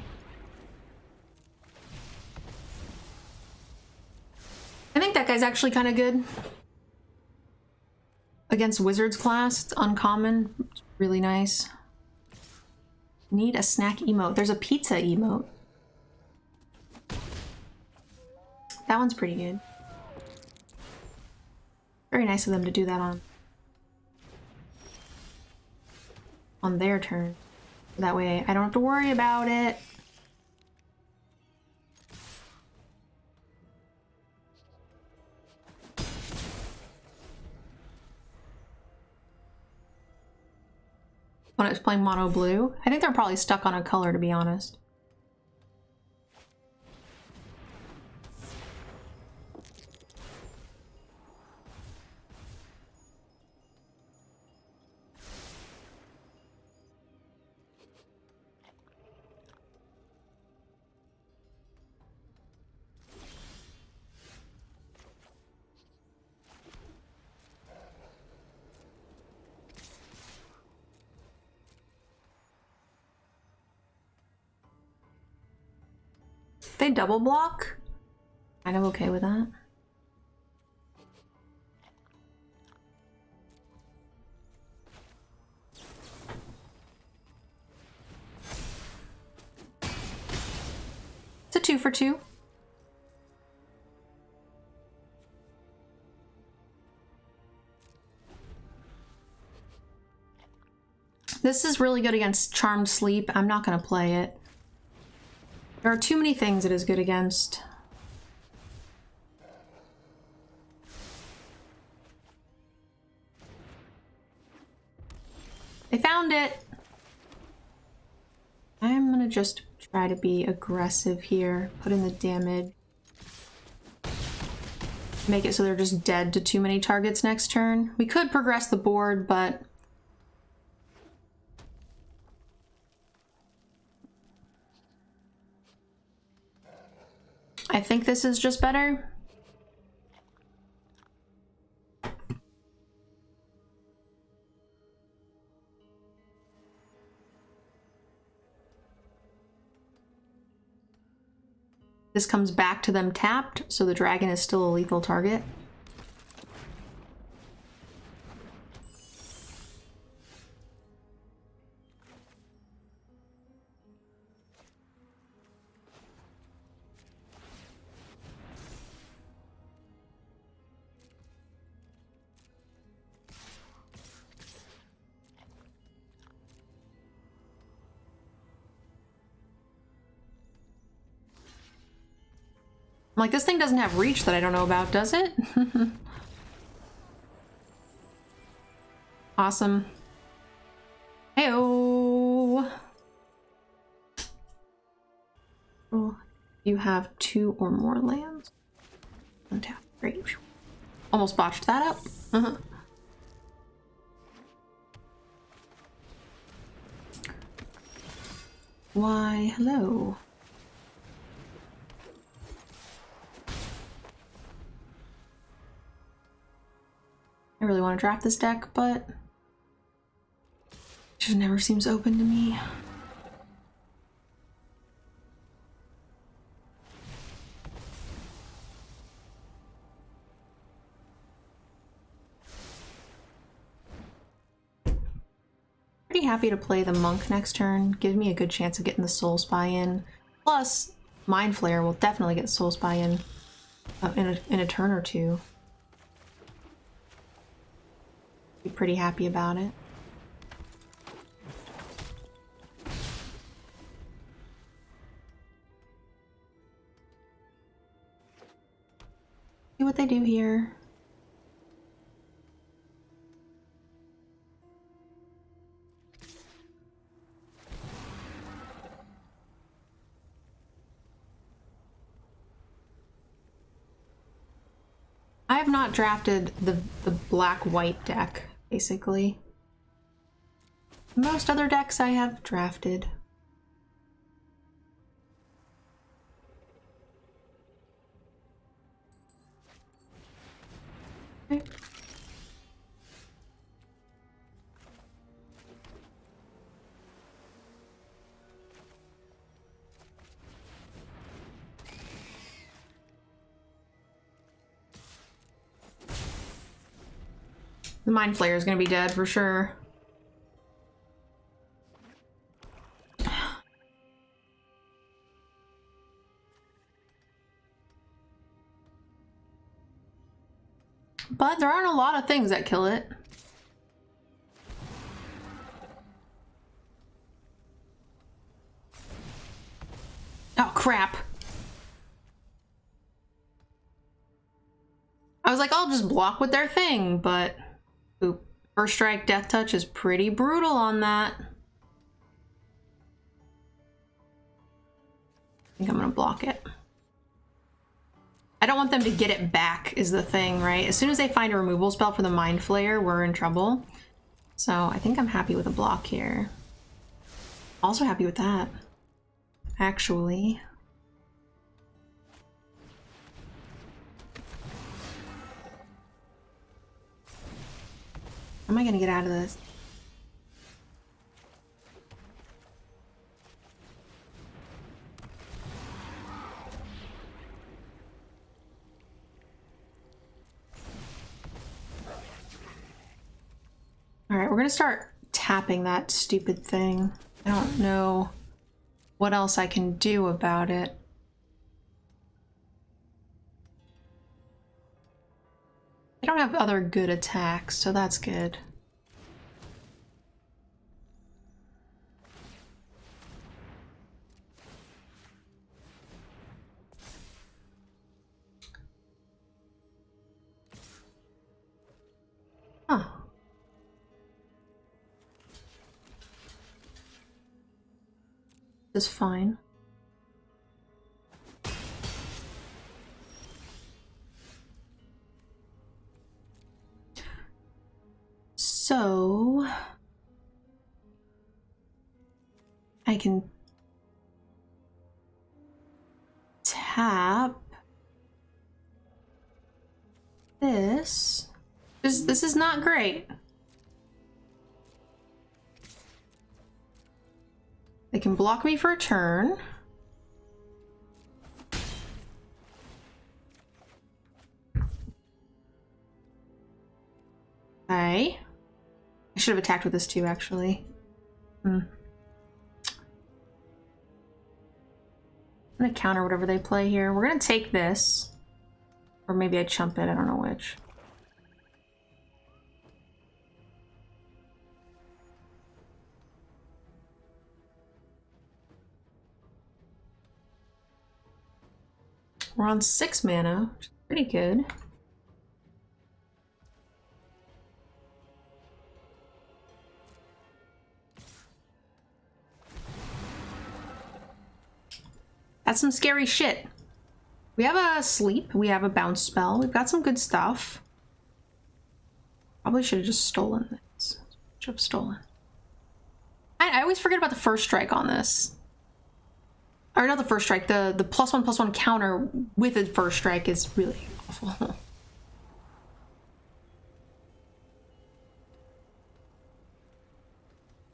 I think that guy's actually kind of good. against Wizards class. It's uncommon. It's really nice. Need a snack emote. There's a pizza emote. That one's pretty good. Very nice of them to do that on their turn. That way I don't have to worry about it. When it's playing mono blue. I think they're probably stuck on a color, to be honest. They double block. Kind of okay with that. It's a 2 for 2. This is really good against Charmed Sleep. I'm not going to play it. There are too many things it is good against. I found it! I'm gonna just try to be aggressive here. Put in the damage. Make it so they're just dead to too many targets next turn. We could progress the board, but... I think this is just better. This comes back to them tapped, so the dragon is still a lethal target. I'm like, this thing doesn't have reach that I don't know about, does it? Awesome. Heyo! Oh, you have 2 or more lands. Untap. Great. Almost botched that up. Why, hello. I really want to draft this deck, but it just never seems open to me. Pretty happy to play the Monk next turn. Gives me a good chance of getting the Soul Spy in. Plus, Mind Flayer will definitely get Soul Spy in a turn or two. Be pretty happy about it. See what they do here. I have not drafted the black-white deck, basically. Most other decks I have drafted. Okay. The Mind Flayer is gonna be dead for sure. But there aren't a lot of things that kill it. Oh, crap. I was like, I'll just block with their thing, but oop. First strike death touch is pretty brutal on that. I think I'm gonna block it. I don't want them to get it back is the thing, right? As soon as they find a removal spell for the Mind Flayer, we're in trouble. So I think I'm happy with a block here. Also happy with that, actually. How am I gonna get out of this? All right, we're gonna start tapping that stupid thing. I don't know what else I can do about it. I don't have other good attacks, so that's good. Huh. This is fine. So I can tap this. This is not great. They can block me for a turn. Okay. I should have attacked with this too, actually. I'm gonna counter whatever they play here. We're gonna take this. Or maybe I chump it, I don't know which. We're on 6 mana, which is pretty good. That's some scary shit. We have a sleep, we have a bounce spell, we've got some good stuff. Probably should have just stolen this. Should have stolen. I always forget about the first strike on this. Or not the first strike, the +1/+1 counter with a first strike is really awful.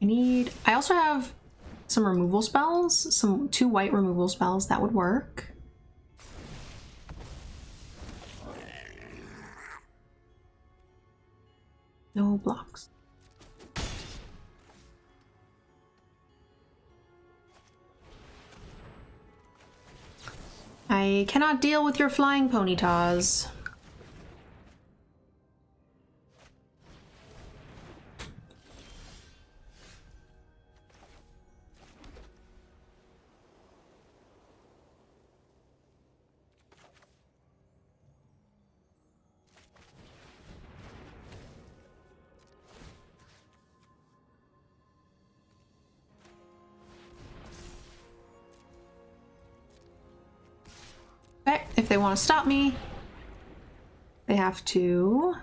I also have some removal spells, 2 white removal spells that would work. No blocks. I cannot deal with your flying ponytas. Okay, if they want to stop me, they have to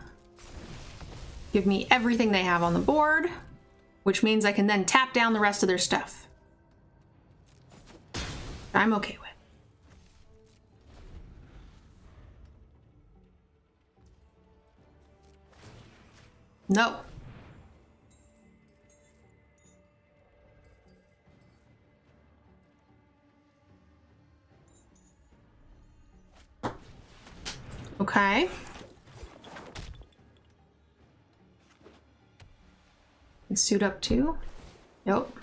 give me everything they have on the board, which means I can then tap down the rest of their stuff. I'm okay with. No. Okay. suit up too? Nope.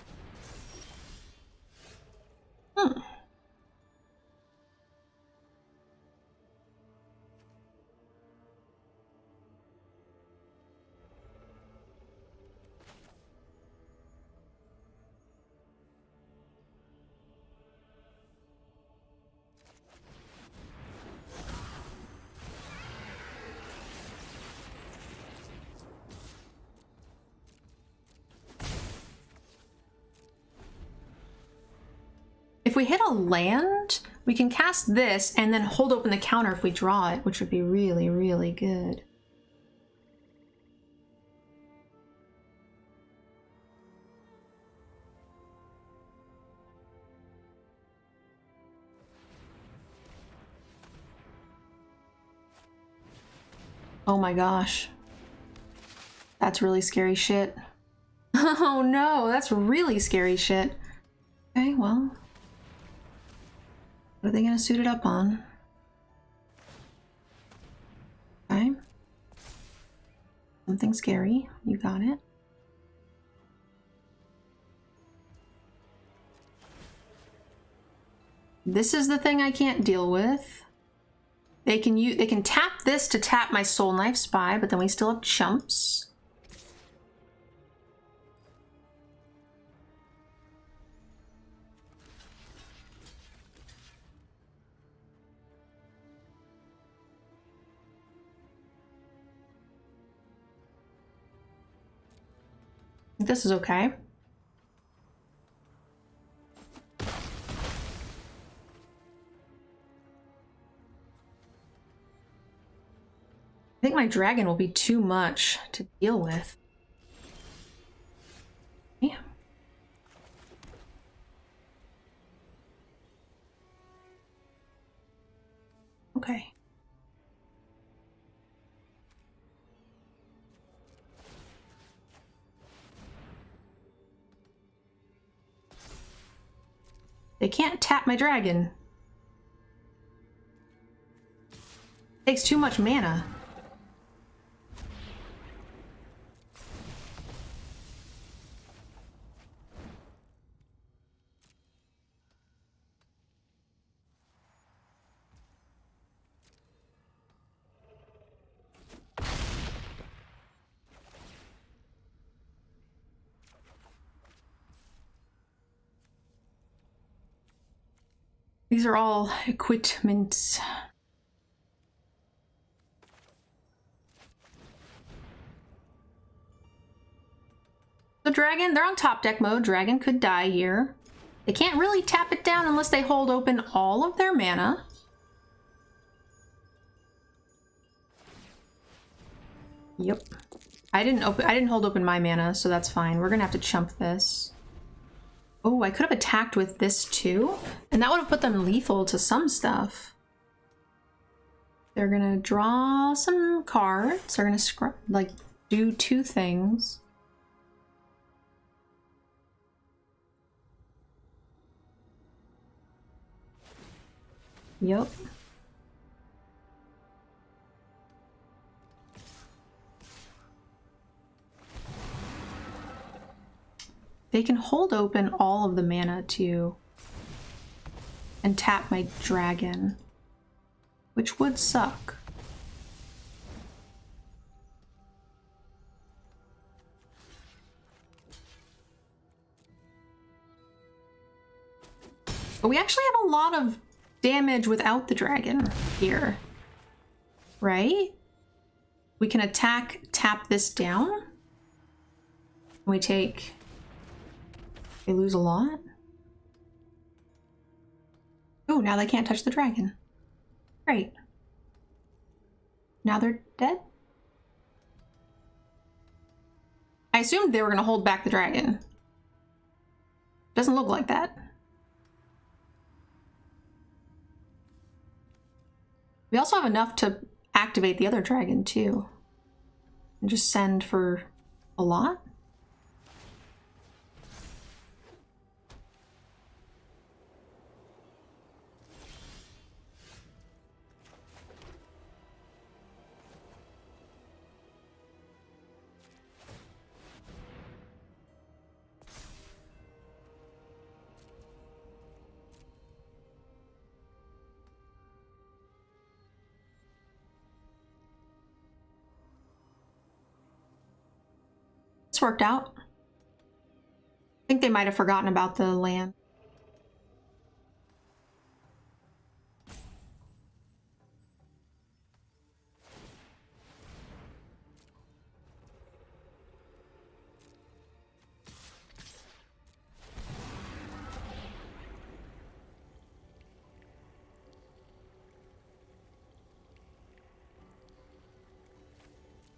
Hmm. If we hit a land, we can cast this and then hold open the counter if we draw it, which would be really, really good. Oh my gosh. That's really scary shit. Oh no, that's really scary shit. Okay, well. What are they gonna suit it up on? Okay. Something scary. You got it. This is the thing I can't deal with. They can tap this to tap my Soul Knife Spy, but then we still have chumps. This is okay. I think my dragon will be too much to deal with. Yeah. Okay. They can't tap my dragon. Takes too much mana. These are all equipments. The dragon, they're on top deck mode. Dragon could die here. They can't really tap it down unless they hold open all of their mana. Yep. I didn't hold open my mana, so that's fine. We're gonna have to chump this. Oh, I could have attacked with this too, and that would have put them lethal to some stuff. They're gonna draw some cards. They're gonna like do two things. Yep. They can hold open all of the mana too and tap my dragon, which would suck. But we actually have a lot of damage without the dragon here, right? We can attack, tap this down. We take... They lose a lot. Oh, now they can't touch the dragon. Great. Now they're dead? I assumed they were going to hold back the dragon. Doesn't look like that. We also have enough to activate the other dragon too. And just send for a lot. It's worked out. I think they might have forgotten about the land.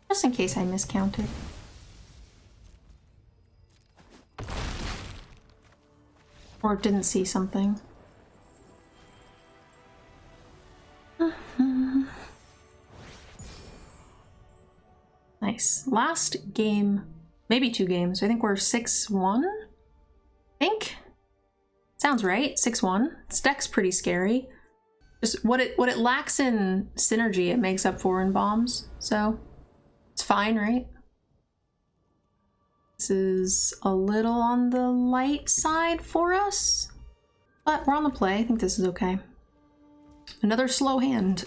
Just in case I miscounted. Or didn't see something. Nice. Last game, maybe 2 games. I think we're 6-1? I think? Sounds right, 6-1. This deck's pretty scary. Just what it lacks in synergy, it makes up for in bombs, so it's fine, right? This is a little on the light side for us, but we're on the play. I think this is okay. Another slow hand.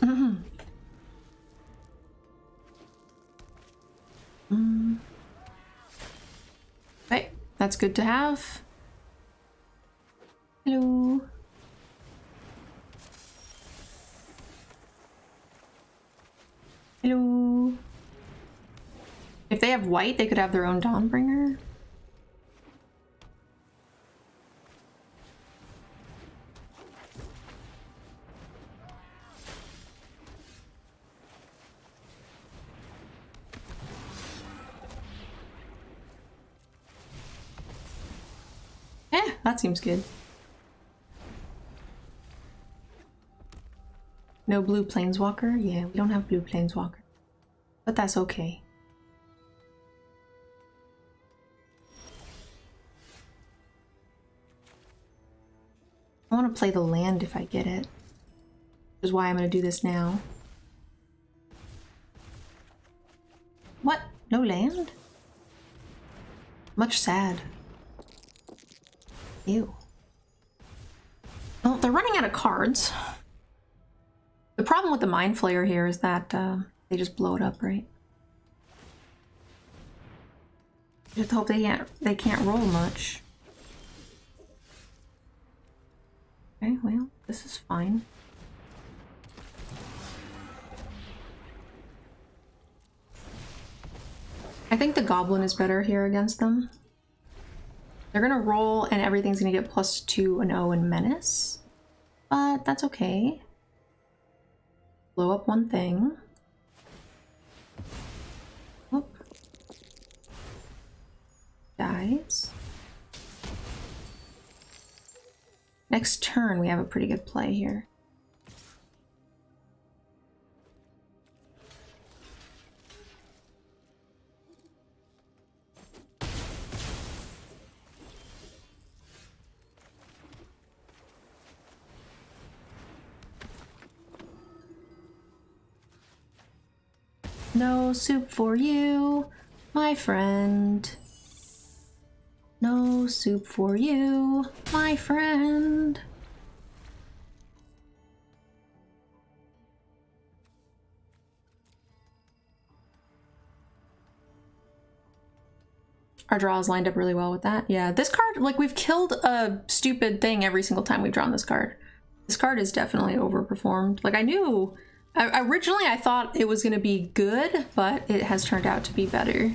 Okay, that's good to have. Hello. Hello. If they have white, they could have their own Dawnbringer. That seems good. No blue planeswalker? Yeah, we don't have blue planeswalker. But that's okay. I want to play the land if I get it. Which is why I'm going to do this now. What? No land? Much sad. Ew. Well, they're running out of cards. The problem with the Mind Flayer here is that they just blow it up, right? Just hope they can't roll much. Okay, well, this is fine. I think the Goblin is better here against them. They're gonna roll and everything's gonna get +2 and 0 in Menace. But that's okay. Blow up one thing. Oh. Dies. Next turn, we have a pretty good play here. No soup for you, my friend. No soup for you, my friend. Our draws lined up really well with that. Yeah, this card, like, we've killed a stupid thing every single time we've drawn this card. This card is definitely overperformed. Like, I knew... originally, I thought it was going to be good, but it has turned out to be better.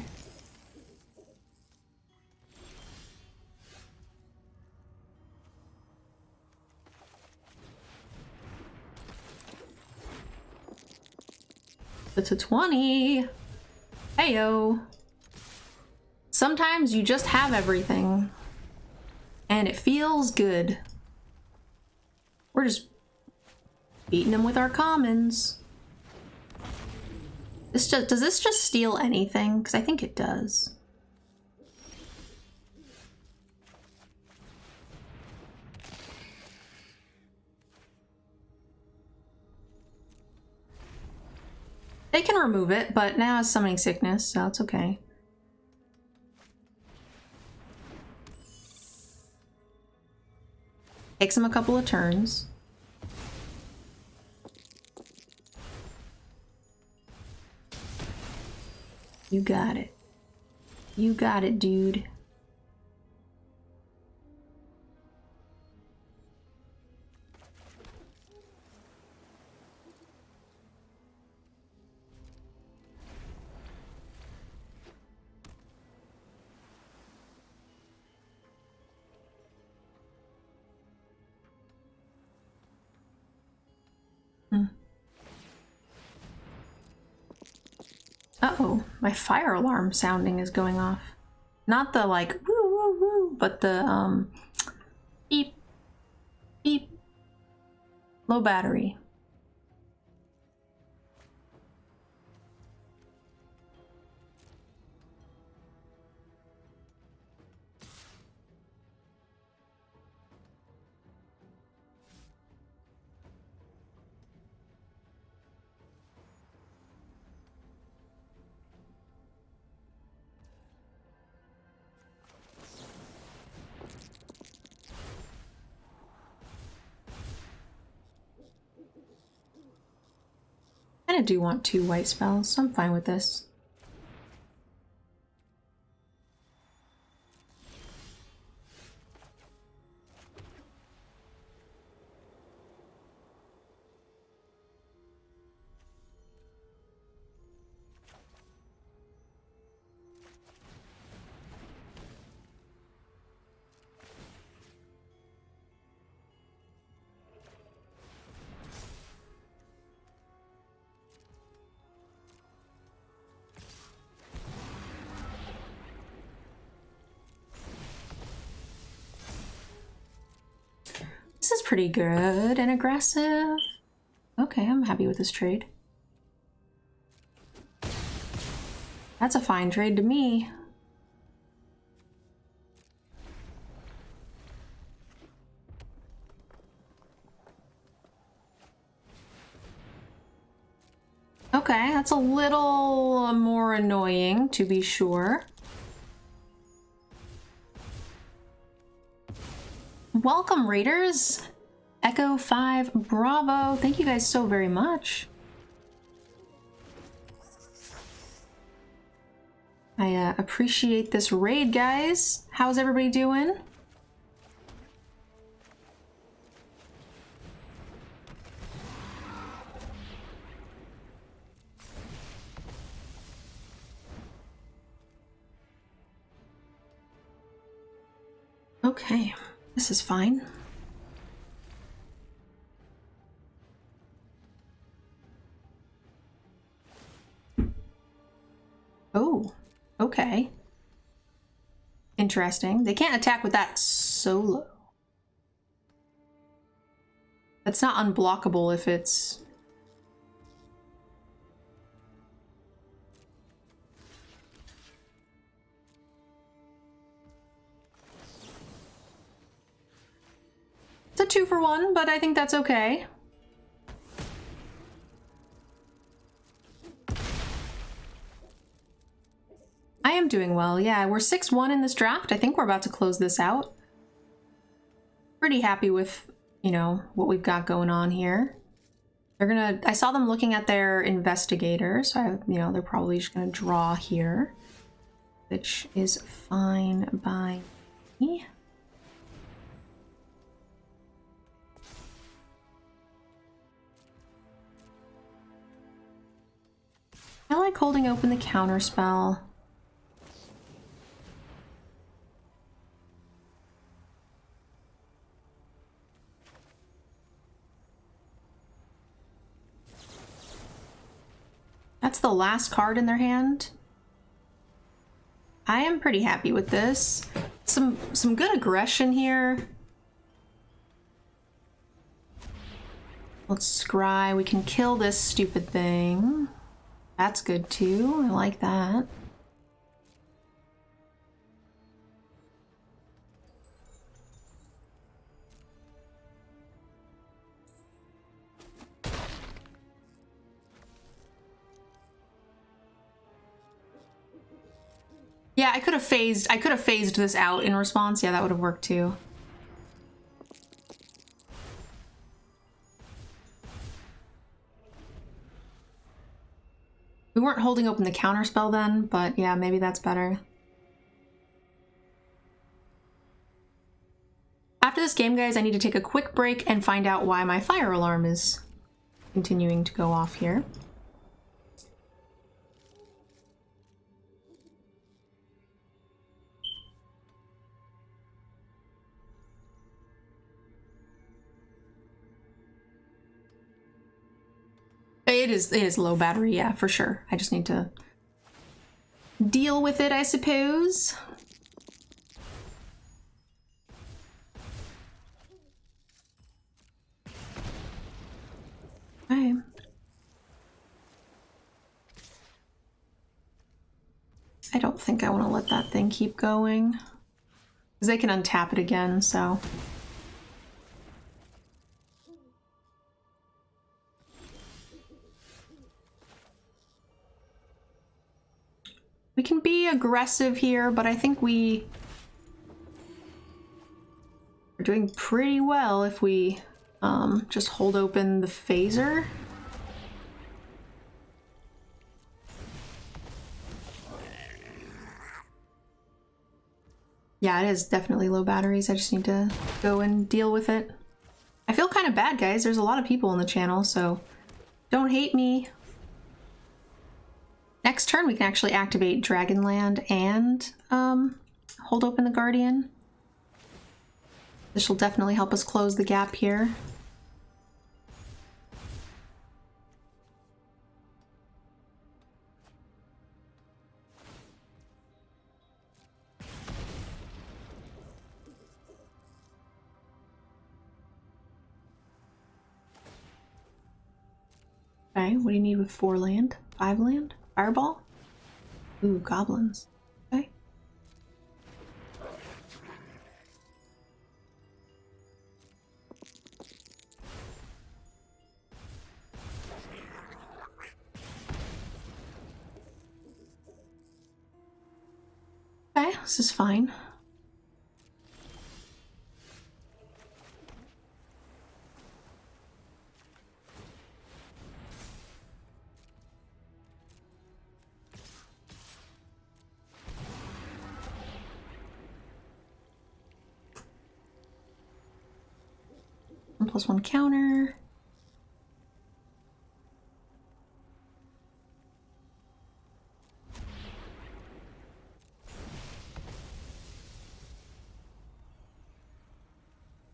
It's a 20. Heyo. Sometimes you just have everything, and it feels good. We're just beating them with our commons. Does this just steal anything? Because I think it does. They can remove it, but now it's summoning sickness, so it's okay. Takes them a couple of turns. You got it. You got it, dude. Uh-oh, my fire alarm sounding is going off. Not the like woo woo woo, but the beep beep. Low battery. I do want 2 white spells, so I'm fine with this. This is pretty good and aggressive. Okay, I'm happy with this trade. That's a fine trade to me. Okay, that's a little more annoying, to be sure. Welcome, Raiders! Echo 5, bravo! Thank you guys so very much. I appreciate this raid, guys. How's everybody doing? Okay, this is fine. Oh, okay. Interesting. They can't attack with that solo. That's not unblockable if it's... It's a 2-for-1, but I think that's okay. I am doing well, yeah. We're 6-1 in this draft. I think we're about to close this out. Pretty happy with, you know, what we've got going on here. They're gonna... I saw them looking at their investigator, so you know, they're probably just gonna draw here, which is fine by me. I like holding open the counterspell. That's the last card in their hand. I am pretty happy with this. Some good aggression here. Let's scry. We can kill this stupid thing. That's good too. I like that. Yeah, I could have phased this out in response. Yeah, that would have worked too. We weren't holding open the counterspell then, but yeah, maybe that's better. After this game, guys, I need to take a quick break and find out why my fire alarm is continuing to go off here. It is low battery, yeah, for sure. I just need to deal with it, I suppose. Okay. I don't think I want to let that thing keep going, because they can untap it again, so... We can be aggressive here, but I think we are doing pretty well if we just hold open the phaser. Yeah, it is definitely low batteries. I just need to go and deal with it. I feel kind of bad, guys. There's a lot of people on the channel, so don't hate me. Next turn, we can actually activate Dragonland and hold open the Guardian. This will definitely help us close the gap here. Okay, what do you need with 4 land? 5 land? Fireball? Ooh, goblins. Okay. Okay, this is fine. +1 counter.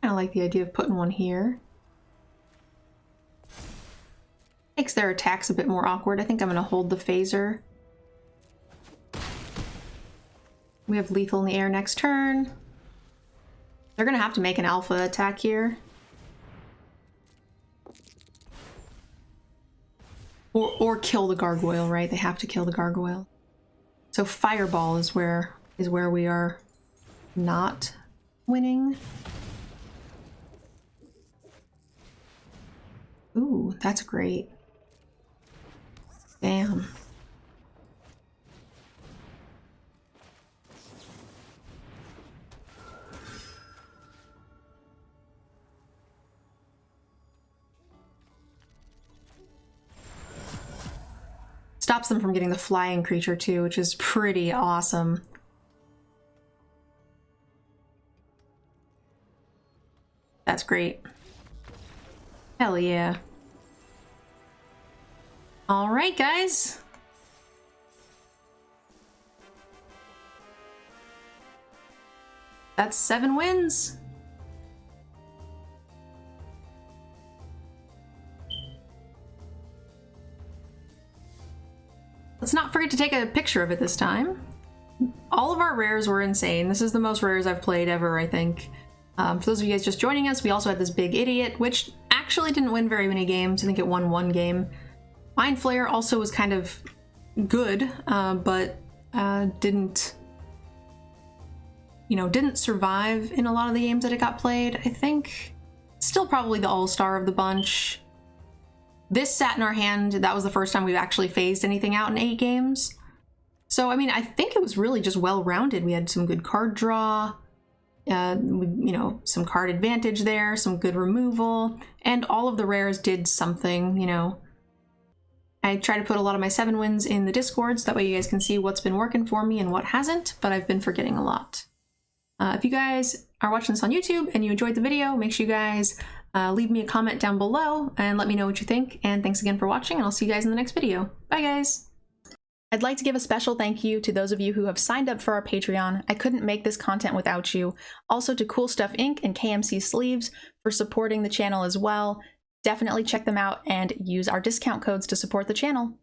I like the idea of putting one here. Makes their attacks a bit more awkward. I think I'm going to hold the phaser. We have lethal in the air next turn. They're going to have to make an alpha attack here. Or kill the gargoyle, right? They have to kill the gargoyle. So fireball is where we are not winning. Ooh, that's great. Damn. Stops them from getting the flying creature too, which is pretty awesome. That's great. Hell yeah. All right, guys. That's 7 wins. Let's not forget to take a picture of it this time. All of our rares were insane. This is the most rares I've played ever, I think. For those of you guys just joining us, we also had this big idiot, which actually didn't win very many games. I think it won 1 game. Mind Flayer also was kind of good, but didn't survive in a lot of the games that it got played, I think. Still probably the all-star of the bunch. This sat in our hand. That was the first time we've actually phased anything out in 8 games. So, I mean, I think it was really just well-rounded. We had some good card draw, some card advantage there, some good removal, and all of the rares did something, I try to put a lot of my 7 wins in the Discords. That way you guys can see what's been working for me and what hasn't, but I've been forgetting a lot. If you guys are watching this on YouTube and you enjoyed the video, make sure you guys leave me a comment down below and let me know what you think. And thanks again for watching, and I'll see you guys in the next video. Bye guys! I'd like to give a special thank you to those of you who have signed up for our Patreon. I couldn't make this content without you. Also to Cool Stuff Inc. and KMC Sleeves for supporting the channel as well. Definitely check them out and use our discount codes to support the channel.